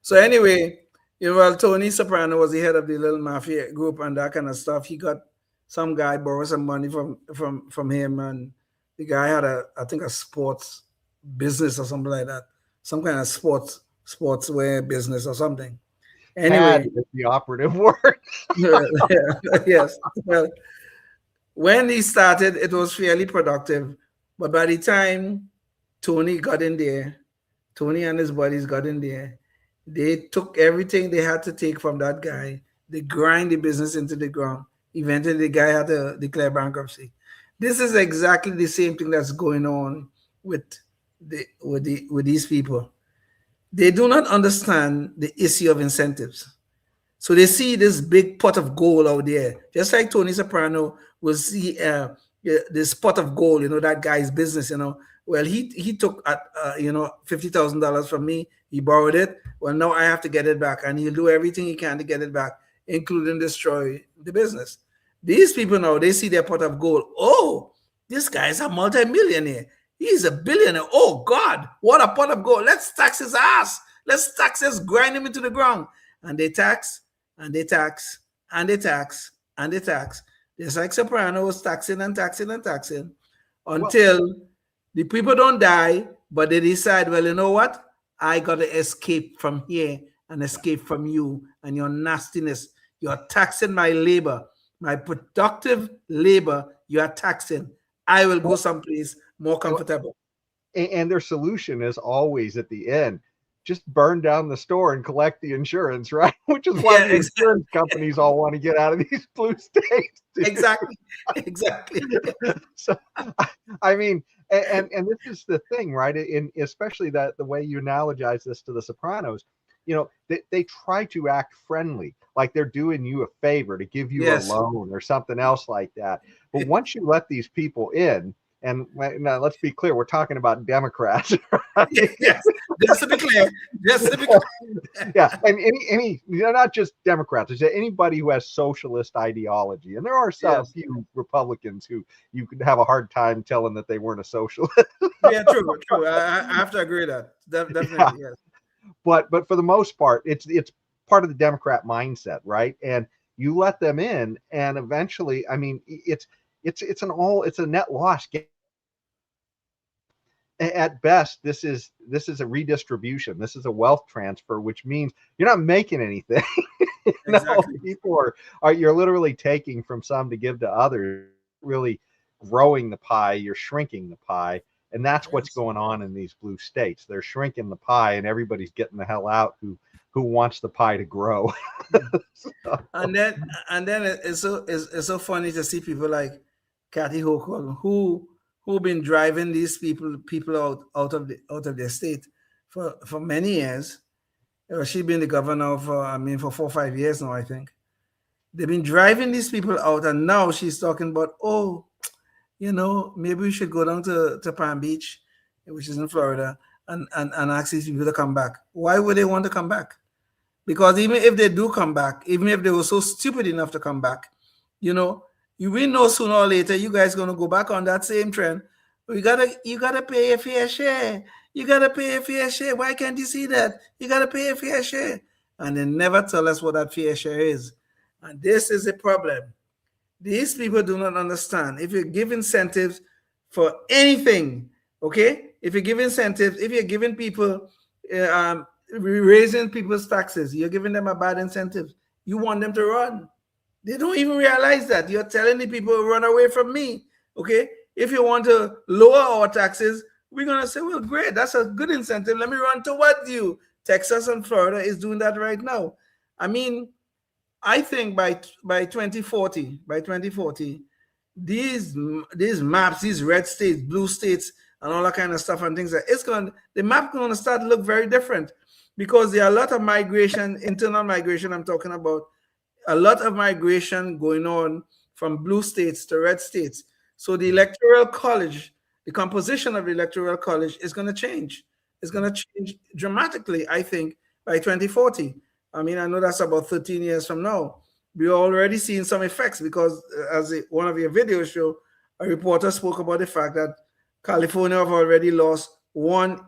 So anyway, Tony Soprano was the head of the little mafia group and that kind of stuff. He got some guy borrowed some money from him, and the guy had I think a sports business or something like that, some kind of sportswear business or something. Anyway, is the operative word. Yes. Well, when he started, it was fairly productive, but by the time Tony and his buddies got in there, they took everything they had to take from that guy. They grind the business into the ground. Eventually, the guy had to declare bankruptcy. This is exactly the same thing that's going on with these people. They do not understand the issue of incentives. So they see this big pot of gold out there, just like Tony Soprano will see this pot of gold. That guy's business. Well, he took $50,000 from me. He borrowed it. Well, now I have to get it back, and he'll do everything he can to get it back, including destroy the business. These people now, they see their pot of gold. Oh, this guy's a multimillionaire. He's a billionaire. Oh, God, what a pot of gold. Let's tax his ass. Let's grind him into the ground. And they tax, and they tax, and they tax, and they tax. Just like Sopranos, taxing and taxing and taxing until the people don't die, but they decide, well, you know what? I got to escape from here and escape from you and your nastiness. You're taxing my labor. My productive labor, you are taxing. I will go someplace more comfortable. And their solution is always at the end, just burn down the store and collect the insurance, right? Which is why the insurance companies all want to get out of these blue states. Exactly. So, I mean, and this is the thing, right? Especially the way you analogize this to the Sopranos, they try to act friendly, like they're doing you a favor to give you a loan or something else like that. But once you let these people in, and now let's be clear, we're talking about Democrats. Right? Yes, just to be clear. Yeah, and not just Democrats. It's anybody who has socialist ideology, and there are some few Republicans who you could have a hard time telling that they weren't a socialist. Yeah, true. I have to agree with that. Definitely, yes. But for the most part, it's part of the Democrat mindset, right? And you let them in, and eventually, I mean, it's a net loss game. At best, this is a redistribution. This is a wealth transfer, which means you're not making anything. Exactly. People you're literally taking from some to give to others, really growing the pie. You're shrinking the pie. And that's what's going on in these blue states. They're shrinking the pie, and everybody's getting the hell out who wants the pie to grow. And then it's so funny to see people like Kathy Hochul who been driving these people out of their state for many years. She's been the governor for 4 or 5 years now, I think. They've been driving these people out, and now she's talking about, maybe we should go down to Palm Beach, which is in Florida, and ask these people to come back. Why would they want to come back? Because even if they do come back, even if they were so stupid enough to come back, we know sooner or later you guys going to go back on that same trend. You gotta pay a fair share. You gotta pay a fair share. Why can't you see that? You gotta pay a fair share. And they never tell us what that fair share is. And this is a problem. These people do not understand. If you give incentives for anything, okay? If you give incentives, if you're giving people, raising people's taxes, you're giving them a bad incentive. You want them to run. They don't even realize that. You're telling the people, run away from me. Okay? If you want to lower our taxes, we're going to say, well, great. That's a good incentive. Let me run towards you. Texas and Florida is doing that right now. I mean, I think by 2040, these maps, these red states, blue states, and all that kind of stuff and things the map going to start to look very different, because there are a lot of migration, internal migration I'm talking about, a lot of migration going on from blue states to red states. So the electoral college, the composition of the electoral college is going to change. It's going to change dramatically, I think, by 2040. I mean, I know that's about 13 years from now. We're already seeing some effects because, as one of your videos show, a reporter spoke about the fact that California have already lost one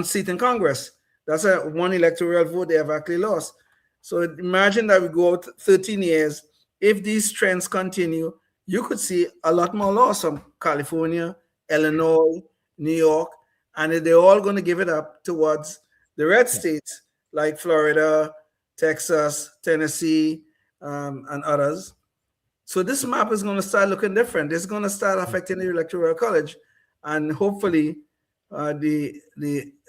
seat in Congress. That's one electoral vote they have actually lost. So imagine that we go out 13 years. If these trends continue, you could see a lot more loss from California, Illinois, New York, and they're all going to give it up towards the red states like Florida, Texas, Tennessee, and others. So this map is going to start looking different. It's going to start affecting the electoral college, and hopefully the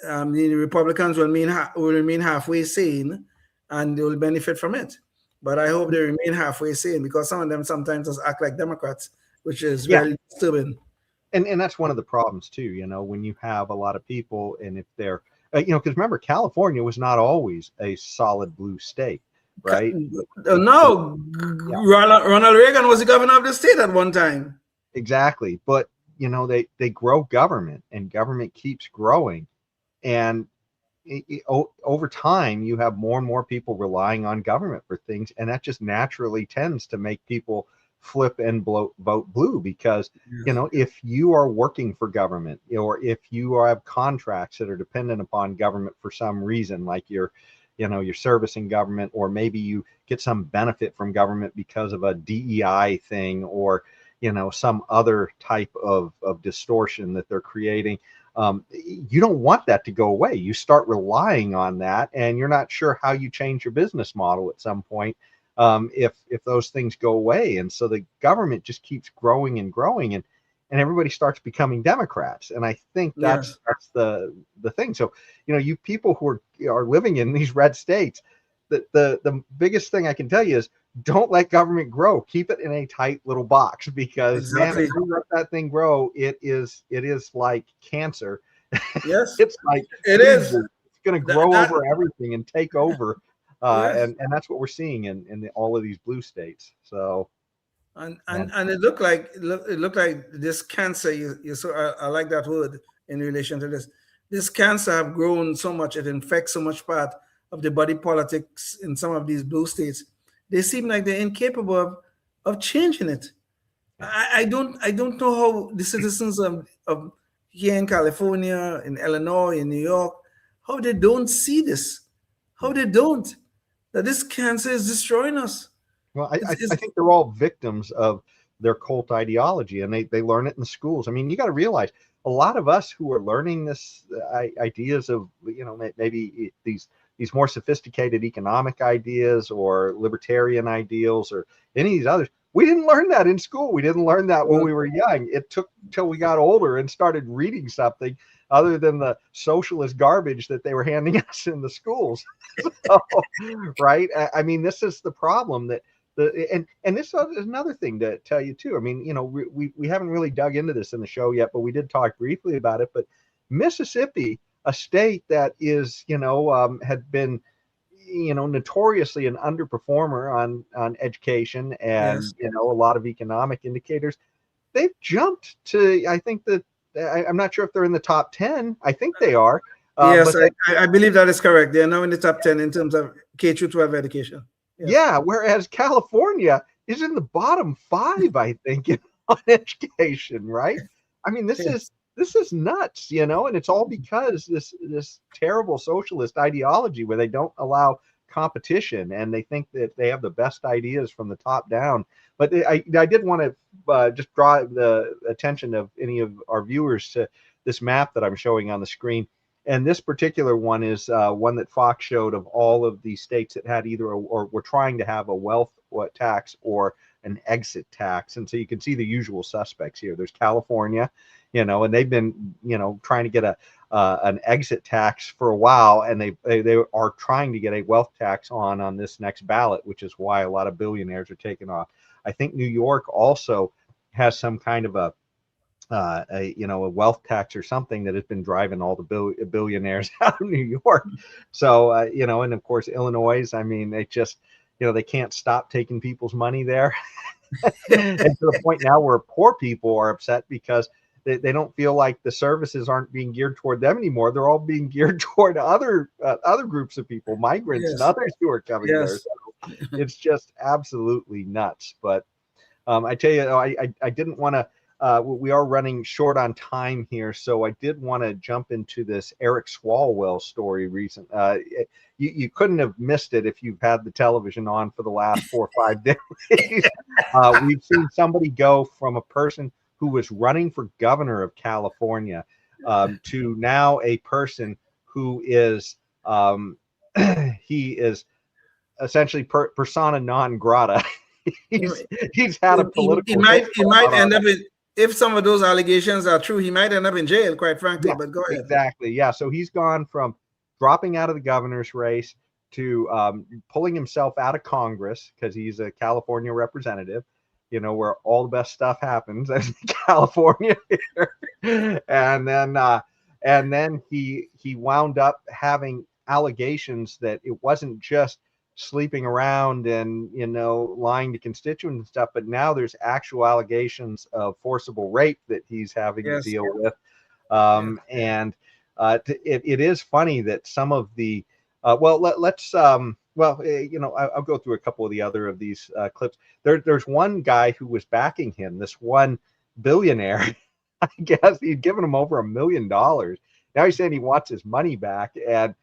Republicans will remain halfway sane, and they will benefit from it. But I hope they remain halfway sane, because some of them sometimes just act like Democrats, which is very disturbing. And that's one of the problems too, when you have a lot of people, and if they're, because remember, California was not always a solid blue state, right? No, Ronald Reagan was the governor of the state at one time. Exactly. But, they grow government, and government keeps growing. And over time, you have more and more people relying on government for things. And that just naturally tends to make people flip and vote blue, because if you are working for government, or if you have contracts that are dependent upon government for some reason, like you're servicing government, or maybe you get some benefit from government because of a DEI thing, or some other type of distortion that they're creating, you don't want that to go away. You start relying on that, and you're not sure how you change your business model at some point if those things go away. And so the government just keeps growing and growing, and everybody starts becoming Democrats. And I think that's the thing. So you people who are living in these red states, the biggest thing I can tell you is, don't let government grow. Keep it in a tight little box, because man, if you let that thing grow, it is like cancer. Yes, it's like is. It's going to grow over everything and take over. And that's what we're seeing in all of these blue states. So, and it looked like this cancer. You saw. I like that word in relation to this. This cancer have grown so much; it infects so much part of the body politics in some of these blue states. They seem like they're incapable of changing it. I don't know how the citizens of here in California, in Illinois, in New York, how they don't see this, how they don't, that this cancer is destroying us. Well, I think they're all victims of their cult ideology, and they learn it in schools. I mean, you got to realize, a lot of us who are learning this ideas of, maybe these more sophisticated economic ideas or libertarian ideals or any of these others, we didn't learn that in school. We didn't learn that when we were young. It took till we got older and started reading something other than the socialist garbage that they were handing us in the schools. So, right? I mean, this is the problem that and this is another thing to tell you too. I mean, we haven't really dug into this in the show yet, but we did talk briefly about it. But Mississippi, a state that is, had been, notoriously an underperformer on education and, a lot of economic indicators, they've jumped to, I think that, I'm not sure if they're in the top 10. I think they are. Yes, I believe that is correct. They are now in the top 10 in terms of K-12 education. Yeah, whereas California is in the bottom 5, I think, on education, right? I mean, this is nuts, and it's all because this terrible socialist ideology where they don't allow competition, and they think that they have the best ideas from the top down. But I did want to just draw the attention of any of our viewers to this map that I'm showing on the screen. And this particular one is one that Fox showed of all of the states that had either or were trying to have a wealth tax or an exit tax. And so you can see the usual suspects here. There's California, and they've been, trying to get an exit tax for a while, and they are trying to get a wealth tax on this next ballot, which is why a lot of billionaires are taking off. I think New York also has some kind of a wealth tax or something that has been driving all the billionaires out of New York. So and of course Illinois. I mean, they just they can't stop taking people's money there, and to the point now where poor people are upset because they don't feel like the services aren't being geared toward them anymore. They're all being geared toward other groups of people, migrants and others who are coming there. So it's just absolutely nuts. But I tell you, I didn't want to. We are running short on time here, so I did want to jump into this Eric Swalwell story recent. You couldn't have missed it if you've had the television on for the last 4 or 5 days. We've seen somebody go from a person who was running for governor of California to now a person who is he is essentially persona non grata. he's had a political. He might end up in, if some of those allegations are true, he might end up in jail, quite frankly. Yeah, but go ahead. Exactly. Yeah. So he's gone from dropping out of the governor's race to pulling himself out of Congress because he's a California representative, where all the best stuff happens in California. and then he wound up having allegations that it wasn't just sleeping around and lying to constituents and stuff, but now there's actual allegations of forcible rape that he's having to deal with. And it is funny that some of the I'll go through a couple of the other of these clips. There's one guy who was backing him, this one billionaire. I guess he'd given him over $1 million. Now he's saying he wants his money back. And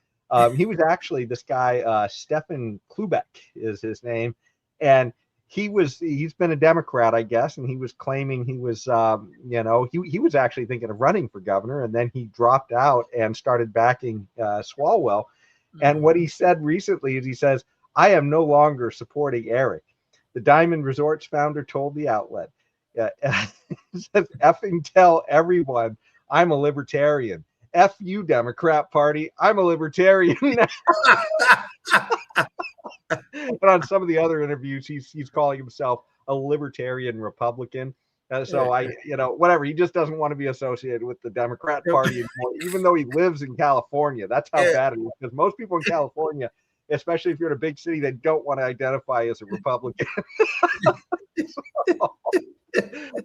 he was actually this guy, Stefan Klubeck is his name. And he's been a Democrat, I guess. And he was claiming he was, he was actually thinking of running for governor. And then he dropped out and started backing Swalwell. And what he said recently is he says, "I am no longer supporting Eric." The Diamond Resorts founder told the outlet, he says, "Effing tell everyone I'm a libertarian. F you, Democrat Party. I'm a libertarian now." And on some of the other interviews, he's calling himself a libertarian Republican. So whatever. He just doesn't want to be associated with the Democrat Party anymore, even though he lives in California. That's how bad it is. Because most people in California, especially if you're in a big city, they don't want to identify as a Republican.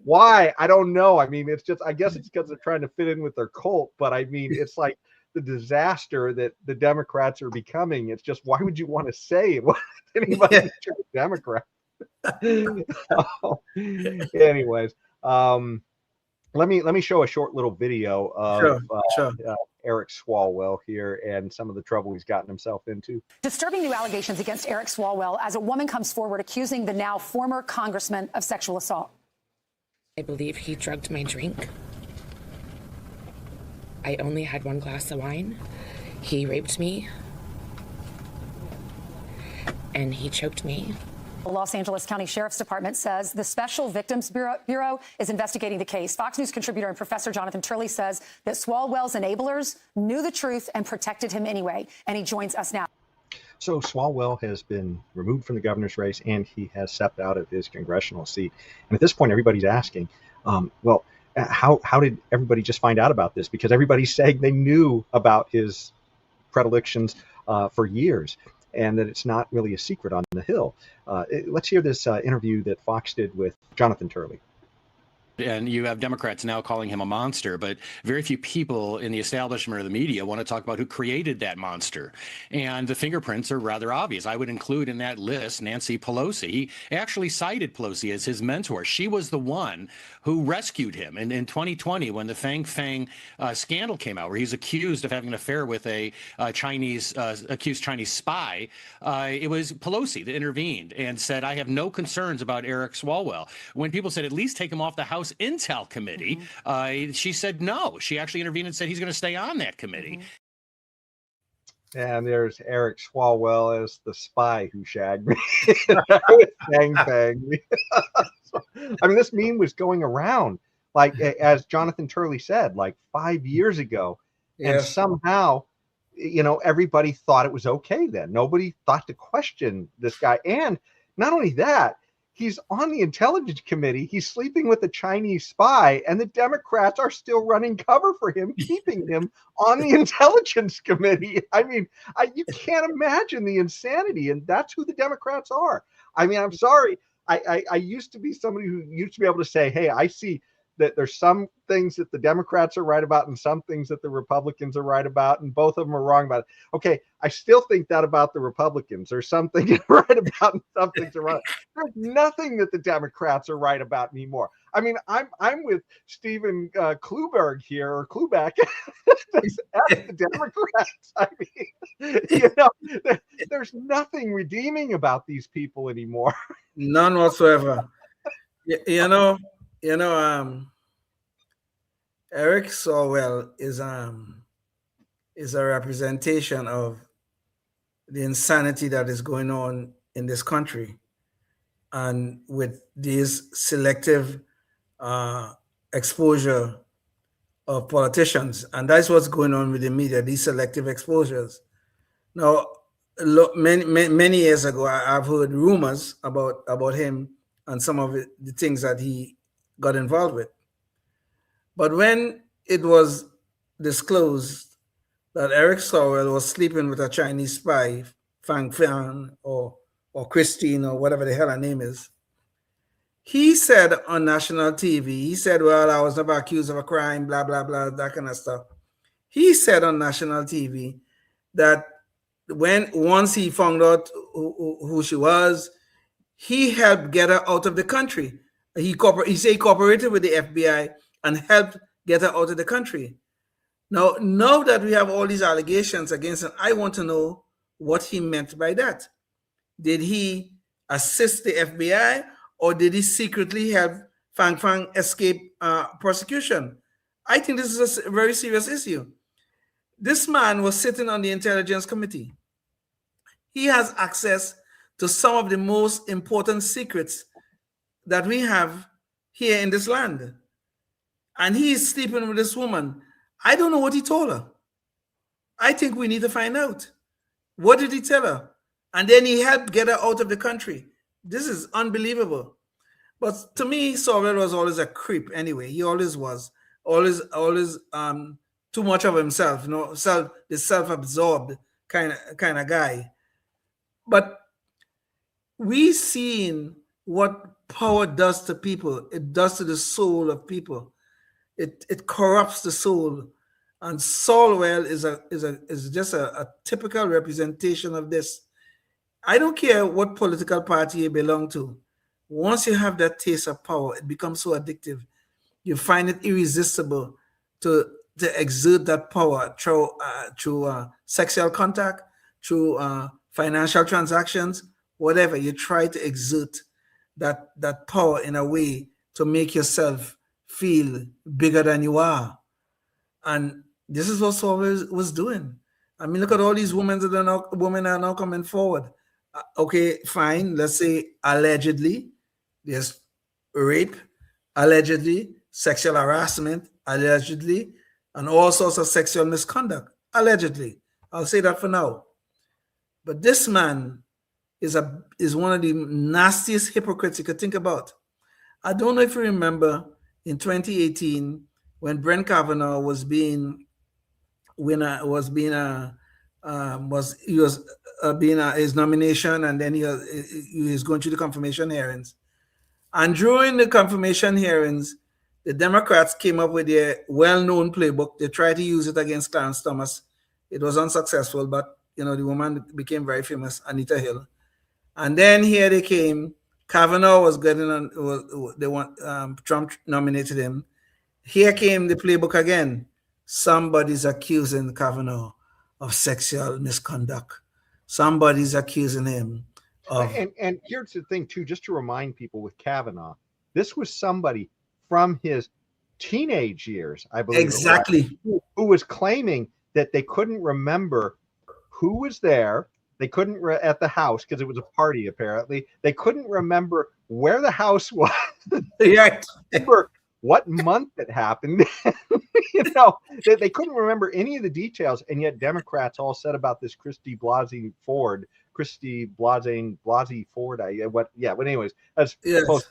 Why? I don't know. I mean, I guess it's because they're trying to fit in with their cult. But I mean, it's like the disaster that the Democrats are becoming. It's just, why would you want to say anybody a Democrat? Anyways, let me show a short little video of Eric Swalwell here and some of the trouble he's gotten himself into. Disturbing new allegations against Eric Swalwell as a woman comes forward accusing the now former congressman of sexual assault. I believe he drugged my drink. I only had 1 glass of wine. He raped me. And he choked me. The Los Angeles County Sheriff's Department says the Special Victims Bureau is investigating the case. Fox News contributor and Professor Jonathan Turley says that Swalwell's enablers knew the truth and protected him anyway. And he joins us now. So Swalwell has been removed from the governor's race, and he has stepped out of his congressional seat. And at this point, everybody's asking, how did everybody just find out about this? Because everybody's saying they knew about his predilections for years, and that it's not really a secret on the Hill. Let's hear this interview that Fox did with Jonathan Turley. And you have Democrats now calling him a monster, but very few people in the establishment or the media want to talk about who created that monster. And the fingerprints are rather obvious. I would include in that list Nancy Pelosi. He actually cited Pelosi as his mentor. She was the one who rescued him. And in 2020, when the Fang scandal came out, where he's accused of having an affair with a accused Chinese spy, it was Pelosi that intervened and said, "I have no concerns about Eric Swalwell." When people said, at least take him off the House Intel Committee, she said no. She actually intervened and said he's going to stay on that committee. And there's Eric Swalwell as the spy who shagged me. Bang, bang. I mean, this meme was going around, like, as Jonathan Turley said, like 5 years ago. And Yes. somehow, everybody thought it was okay then. Nobody thought to question this guy. And not only that, he's on the Intelligence Committee. He's sleeping with a Chinese spy, and the Democrats are still running cover for him, keeping him on the Intelligence Committee. I mean, you can't imagine the insanity, and that's who the Democrats are. I mean, I'm sorry. I used to be somebody who used to be able to say, hey, I see that there's some things that the Democrats are right about and some things that the Republicans are right about, and both of them are wrong about it. Okay, I still think that about the Republicans. There's some things right about and some things are wrong. There's nothing that the Democrats are right about anymore. I mean, I'm with Stephen Kluberg here, or Klubeck. That's the Democrats. I mean, there's nothing redeeming about these people anymore. None whatsoever. Eric Swalwell is a representation of the insanity that is going on in this country, and with this selective exposure of politicians, and that's what's going on with the media. These selective exposures. Now, many years ago, I've heard rumors about him and some of the things that he got involved with. But when it was disclosed that Eric Swalwell was sleeping with a Chinese spy, Fang Fan or Christine or whatever the hell her name is, he said on national TV, he said, well, I was never accused of a crime, blah, blah, blah, that kind of stuff. He said on national TV that once he found out who she was, he helped get her out of the country. He said he cooperated with the FBI and helped get her out of the country. Now that we have all these allegations against him, I want to know what he meant by that. Did he assist the FBI, or did he secretly help Fang Fang escape prosecution? I think this is a very serious issue. This man was sitting on the Intelligence Committee. He has access to some of the most important secrets that we have here in this land. And he is sleeping with this woman. I don't know what he told her. I think we need to find out. What did he tell her? And then he helped get her out of the country. This is unbelievable. But to me, Swalwell was always a creep anyway. He always was. Always too much of himself, the self-absorbed kind of guy. But we've seen what power does to people. It does to the soul of people. It corrupts the soul. And Swalwell is just a typical representation of this. I don't care what political party you belong to. Once you have that taste of power, it becomes so addictive. You find it irresistible to exert that power through sexual contact, through financial transactions, whatever. You try to exert that power in a way to make yourself feel bigger than you are. And this is what Swalwell was doing. I mean, look at all these women are now coming forward. Okay, fine. Let's say allegedly there's rape, allegedly sexual harassment, allegedly, and all sorts of sexual misconduct, allegedly. I'll say that for now. But this man is one of the nastiest hypocrites you could think about. I don't know if you remember in 2018 when Brett Kavanaugh was being his nomination, and then he was going through the confirmation hearings. And during the confirmation hearings, the Democrats came up with their well-known playbook. They tried to use it against Clarence Thomas. It was unsuccessful, but the woman became very famous, Anita Hill. And then here they came. Kavanaugh was getting on. Trump nominated him. Here came the playbook again. Somebody's accusing Kavanaugh of sexual misconduct. Somebody's accusing him of. And here's the thing too, just to remind people with Kavanaugh, this was somebody from his teenage years, I believe. Exactly. Who was claiming that they couldn't remember who was there. They couldn't at the house because it was a party. Apparently, they couldn't remember where the house was. Right. Remember what month it happened. They couldn't remember any of the details, and yet Democrats all said about this Christy Blasey Ford. But anyways, that's close.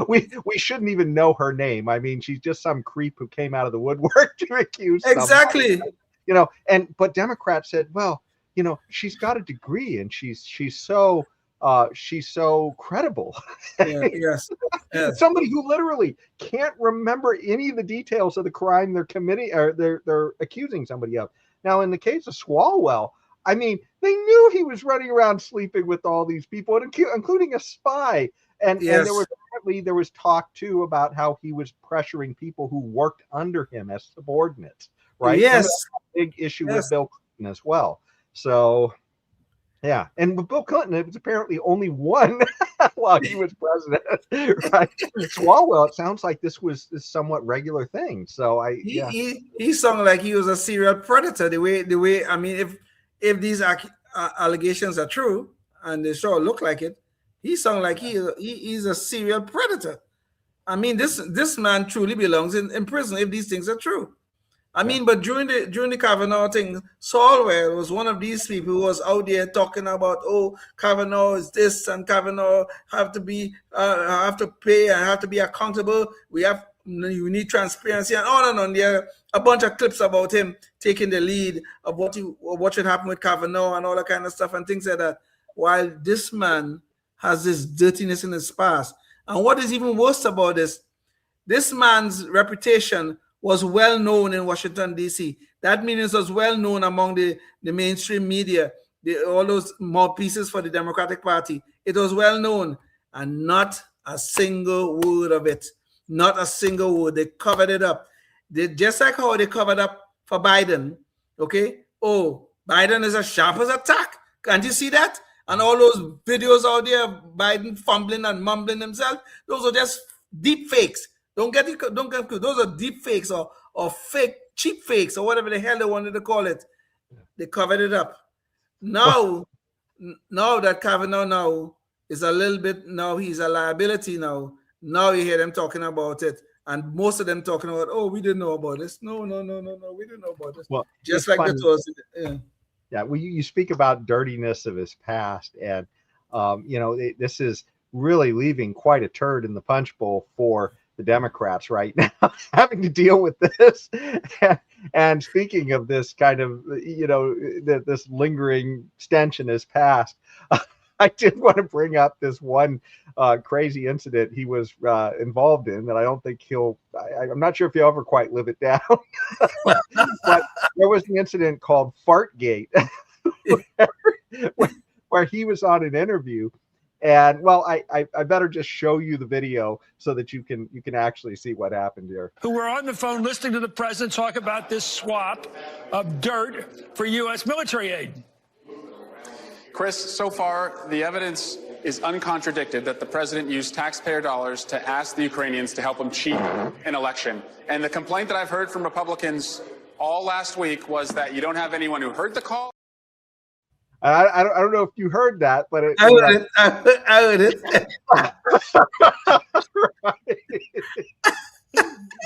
We shouldn't even know her name. I mean, she's just some creep who came out of the woodwork to accuse exactly. Somebody, but Democrats said, well, she's got a degree and she's so credible. Yes. Somebody who literally can't remember any of the details of the crime they're committing or they're accusing somebody of. Now, in the case of Swalwell, I mean, they knew he was running around sleeping with all these people, including a spy. And there was talk too about how he was pressuring people who worked under him as subordinates, right? Yes. Big issue with Bill Clinton as well. So, yeah. And with Bill Clinton, it was apparently only one while he was president, right? Swalwell, it sounds like this was a somewhat regular thing. So he sounded like he was a serial predator. The way I mean, if these allegations are true, and they sure look like it, he sounds like he's a serial predator. I mean, this man truly belongs in prison if these things are true. I mean, but during the Kavanaugh thing, Swalwell was one of these people who was out there talking about, oh, Kavanaugh is this and Kavanaugh have to be have to pay and have to be accountable. We need transparency and on and on. There are a bunch of clips about him taking the lead of what should happen with Kavanaugh and all that kind of stuff and things like that. While this man has this dirtiness in his past. And what is even worse about this man's reputation was well known in Washington, D.C. That means it was well known among the mainstream media, all those mouthpieces for the Democratic Party. It was well known, and not a single word of it. Not a single word. They covered it up. Just like how they covered up for Biden, okay? Oh, Biden is as sharp as a tack. Can't you see that? And all those videos out there of Biden fumbling and mumbling himself, those are just deep fakes. Don't get those are deep fakes or fake cheap fakes or whatever the hell they wanted to call it. They covered it up. Now that Kavanaugh now is a little bit, now he's a liability now. Now you hear them talking about it. And most of them talking about, oh, we didn't know about this. No, we didn't know about this. Well, just like that was well, you speak about dirtiness of his past, and this is really leaving quite a turd in the punch bowl for the Democrats right now, having to deal with this. And speaking of this kind of, this lingering stench in his past, I did want to bring up this one crazy incident he was involved in that I don't think I'm not sure if he'll ever quite live it down. But there was an incident called Fartgate where he was on an interview. And well, I better just show you the video so that you can actually see what happened here. Who were on the phone listening to the president talk about this swap of dirt for U.S. military aid. Chris, so far, the evidence is uncontradicted that the president used taxpayer dollars to ask the Ukrainians to help him cheat an election. And the complaint that I've heard from Republicans all last week was that you don't have anyone who heard the call. I don't know if you heard that, but I heard it. Right.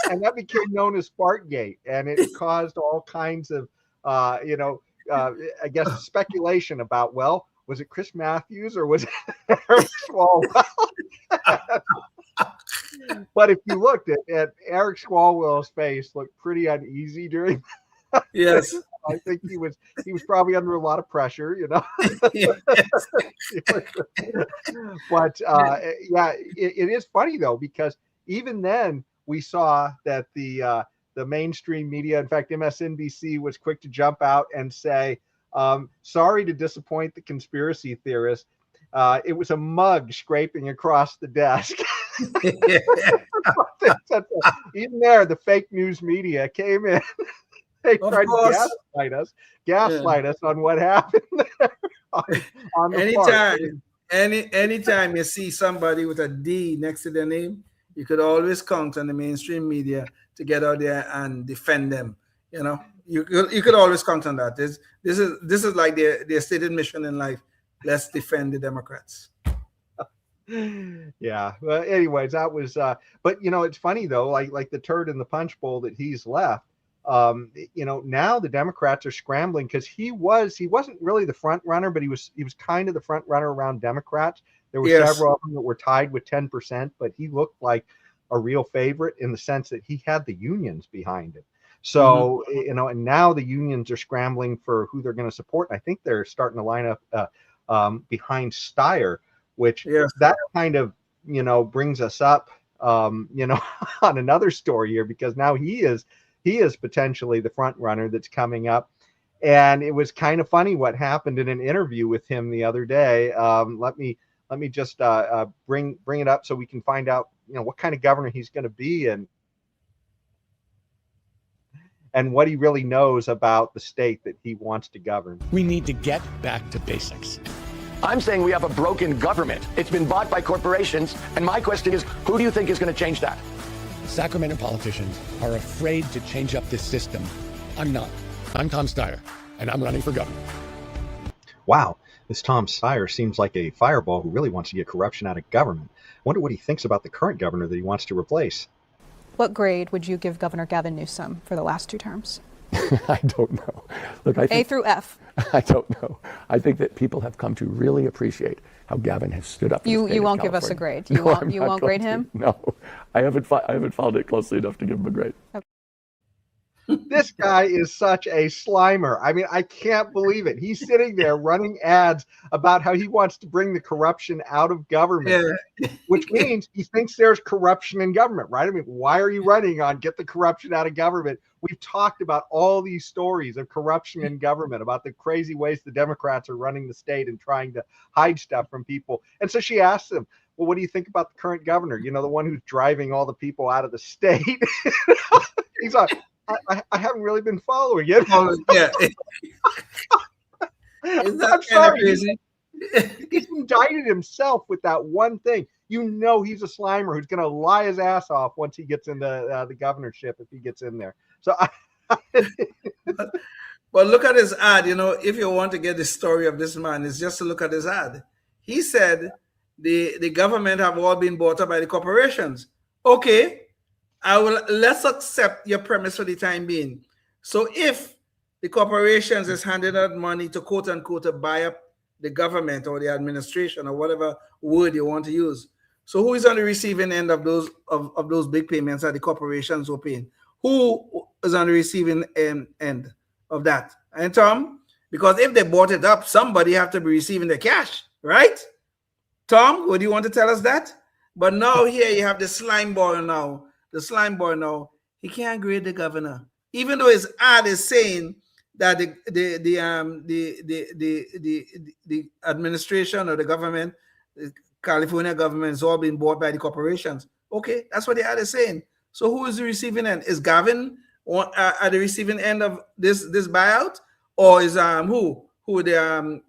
And that became known as Fartgate, and it caused all kinds of, I guess, speculation about, well, was it Chris Matthews or was it Eric Swalwell? But if you looked at Eric Swalwell's face, looked pretty uneasy during. Yes. I think he was probably under a lot of pressure, But it is funny though, because even then we saw that the mainstream media, in fact, MSNBC was quick to jump out and say, sorry to disappoint the conspiracy theorists. It was a mug scraping across the desk. Even there, the fake news media came in. They tried to gaslight us on what happened there on the anytime you see somebody with a D next to their name, you could always count on the mainstream media to get out there and defend them. You know, you could always count on that. This is like their stated mission in life. Let's defend the Democrats. Yeah. Well, anyways, that was. But you know, it's funny though. Like the turd in the punch bowl that he's left. You know, now the Democrats are scrambling because he wasn't really the front runner, but he was kind of the front runner around Democrats. There were several of them that were tied with 10%, but he looked like a real favorite in the sense that he had the unions behind him. So, you know, and now the unions are scrambling for who they're going to support. I think they're starting to line up behind Steyer, which that kind of, you know, brings us up, you know, on another story here, because now he is potentially the front runner that's coming up. And it was kind of funny what happened in an interview with him the other day. Let me just bring it up so we can find out, you know, what kind of governor he's going to be and what he really knows about the state that he wants to govern. We need to get back to basics. I'm saying we have a broken government. It's been bought by corporations. And my question is, who do you think is going to change that? Sacramento politicians are afraid to change up this system. I'm not. I'm Tom Steyer, and I'm running for governor. Wow, this Tom Steyer seems like a fireball who really wants to get corruption out of government. I wonder what he thinks about the current governor that he wants to replace. What grade would you give Governor Gavin Newsom for the last 2 terms? I don't know. Look, I think, A through F. I don't know. I think that people have come to really appreciate how Gavin has stood up. You won't give us a grade. You won't grade him? No, I haven't followed it closely enough to give him a grade. Okay. This guy is such a slimer. I mean, I can't believe it. He's sitting there running ads about how he wants to bring the corruption out of government, which means he thinks there's corruption in government, right? I mean, why are you running on get the corruption out of government? We've talked about all these stories of corruption in government, about the crazy ways the Democrats are running the state and trying to hide stuff from people. And so she asked him, well, what do you think about the current governor? You know, the one who's driving all the people out of the state. He's like, I haven't really been following it. Yeah. Is that I'm sorry. crazy? He's indicted himself with that one thing. You know he's a slimer who's going to lie his ass off once he gets into the governorship, if he gets in there. So, but look at his ad. You know, if you want to get the story of this man, it's just to look at his ad. He said the government have all been bought up by the corporations. Okay. Let's accept your premise for the time being. So if the corporations is handing out money to quote unquote to buy up the government or the administration or whatever word you want to use, so who is on the receiving end of those big payments that the corporations were paying? Who is on the receiving end of that? And Tom, because if they bought it up, somebody have to be receiving the cash, right? Tom, would you want to tell us that? But now here you have the slime boy now. The slime boy now, he can't grade the governor, even though his ad is saying that the administration or the government, the California government, is all being bought by the corporations. Okay, that's what the ad is saying. So who is the receiving end? Is Gavin at the receiving end of this buyout, or is who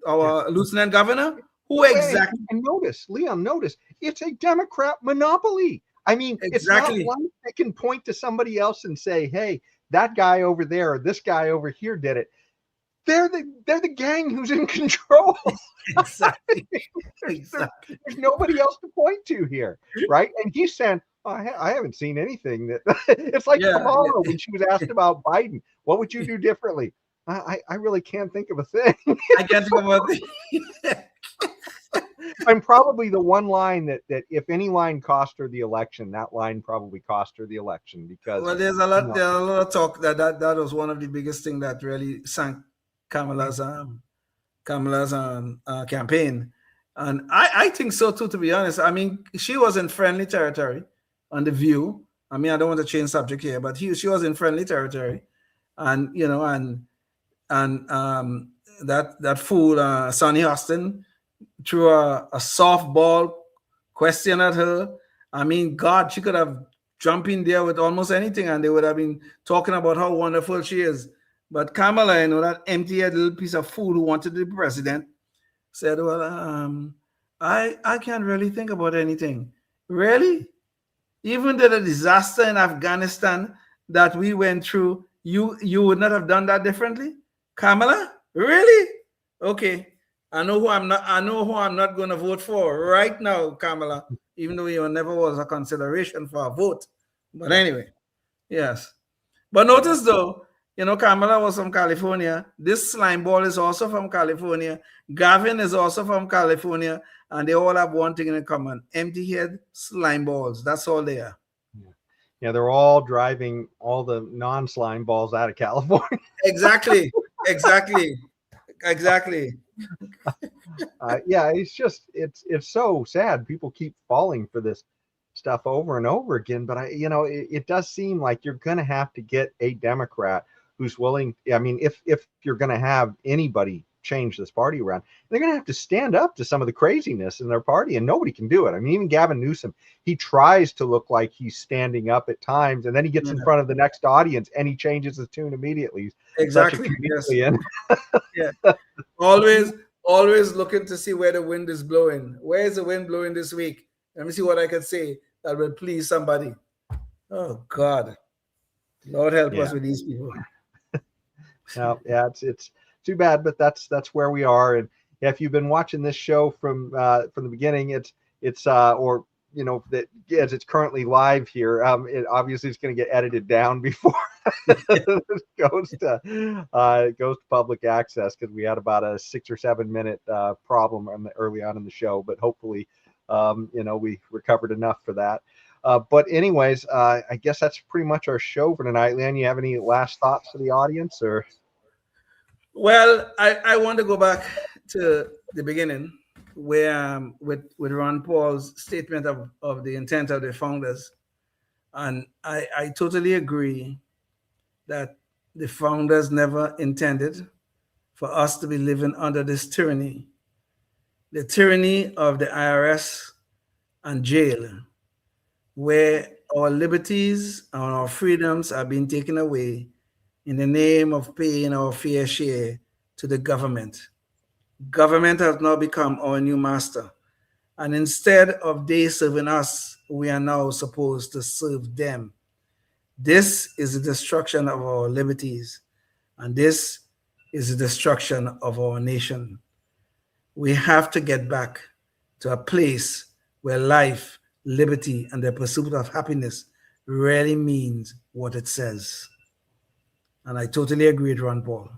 our lieutenant governor? Who exactly? And Leon, notice it's a Democrat monopoly. I mean, exactly. It's not one that can point to somebody else and say, hey, that guy over there or this guy over here did it. They're the gang who's in control. Exactly. There's nobody else to point to here, right? And he's saying, I haven't seen anything that it's like Kamala when she was asked about Biden. What would you do differently? I really can't think of a thing. I can't think of a thing. I'm probably the one line that if any line cost her the election, that line probably cost her the election, because there's a lot of talk that was one of the biggest things that really sank Kamala's campaign, and I think so too, to be honest. I mean, she was in friendly territory on The View. I mean, I don't want to change subject here, but she was in friendly territory, and you know, and that fool Sonny Hasten threw a softball question at her. I mean, God, she could have jumped in there with almost anything and they would have been talking about how wonderful she is. But Kamala, you know, that empty-headed little piece of food who wanted to be president, said, well, I can't really think about anything. Really? Even the disaster in Afghanistan that we went through, you would not have done that differently, Kamala? Really? Okay. I know who I'm not going to vote for right now, Kamala, even though it never was a consideration for a vote. But anyway, yes. But notice though, Kamala was from California. This slime ball is also from California. Gavin is also from California. And they all have one thing in common: empty head slime balls. That's all they are. Yeah, they're all driving all the non-slime balls out of California. Exactly. Yeah, it's so sad. People keep falling for this stuff over and over again. But it does seem like you're going to have to get a Democrat who's willing. I mean, if you're going to have anybody change this party around, they're going to have to stand up to some of the craziness in their party, and nobody can do it. I mean, even Gavin Newsom, he tries to look like he's standing up at times, and then he gets in front of the next audience and he changes his tune immediately. Exactly. Yes. Yeah. Always looking to see where the wind is blowing. Where is the wind blowing this week? Let me see what I can say that will please somebody. Oh God, Lord help us with these people. No, yeah, it's too bad, but that's where we are. And if you've been watching this show from the beginning, it's that as it's currently live here, it obviously is going to get edited down before it goes to public access, because we had about a 6 or 7 minute problem early on in the show, but hopefully we recovered enough for that. But anyways, I guess that's pretty much our show for tonight. Leanne, you have any last thoughts for the audience? Or well, I want to go back to the beginning, where with Ron Paul's statement of the intent of the founders. And I totally agree that the founders never intended for us to be living under this tyranny, the tyranny of the IRS and jail, where our liberties and our freedoms are being taken away in the name of paying our fair share to the government. Government has now become our new master. And instead of they serving us, we are now supposed to serve them. This is the destruction of our liberties. And this is the destruction of our nation. We have to get back to a place where life, liberty, and the pursuit of happiness really means what it says. And I totally agree with Ron Paul.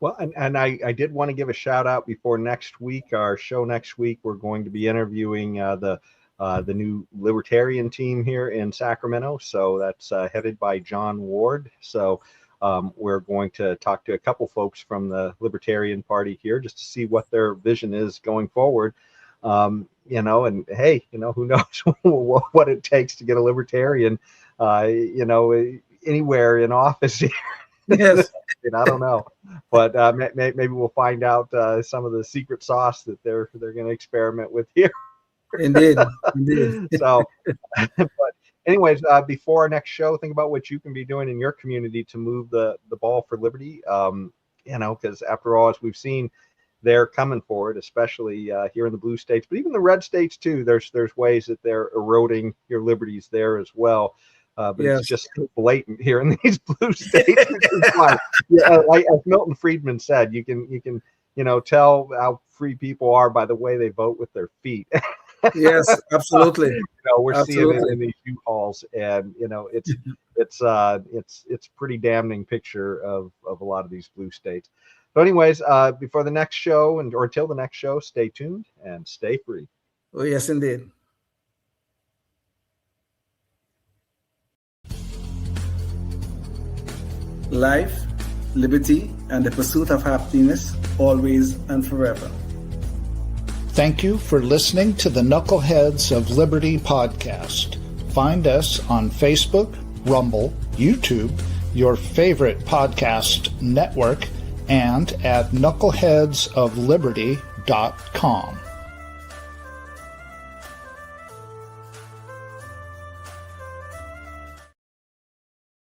Well, and I did want to give a shout out before next week, our show next week. We're going to be interviewing the new Libertarian team here in Sacramento. So that's headed by John Ward. So we're going to talk to a couple folks from the Libertarian Party here just to see what their vision is going forward. And hey, who knows what it takes to get a Libertarian, anywhere in office here. Yes. I don't know, but maybe we'll find out some of the secret sauce that they're going to experiment with here. Indeed. So, but anyways, before our next show, think about what you can be doing in your community to move the ball for liberty. Because after all, as we've seen, they're coming for it, especially here in the blue states, but even the red states too. There's ways that they're eroding your liberties there as well. But It's just so blatant here in these blue states. Like as Milton Friedman said, you can tell how free people are by the way they vote with their feet. Yes, absolutely. We're seeing it in these U-Hauls, and it's pretty damning picture of a lot of these blue states. So anyways, before the next show or until the next show, stay tuned and stay free. Oh yes, indeed. Life, liberty, and the pursuit of happiness, always and forever. Thank you for listening to the Knuckleheads of Liberty podcast. Find us on Facebook, Rumble, YouTube, your favorite podcast network, and at knuckleheadsofliberty.com.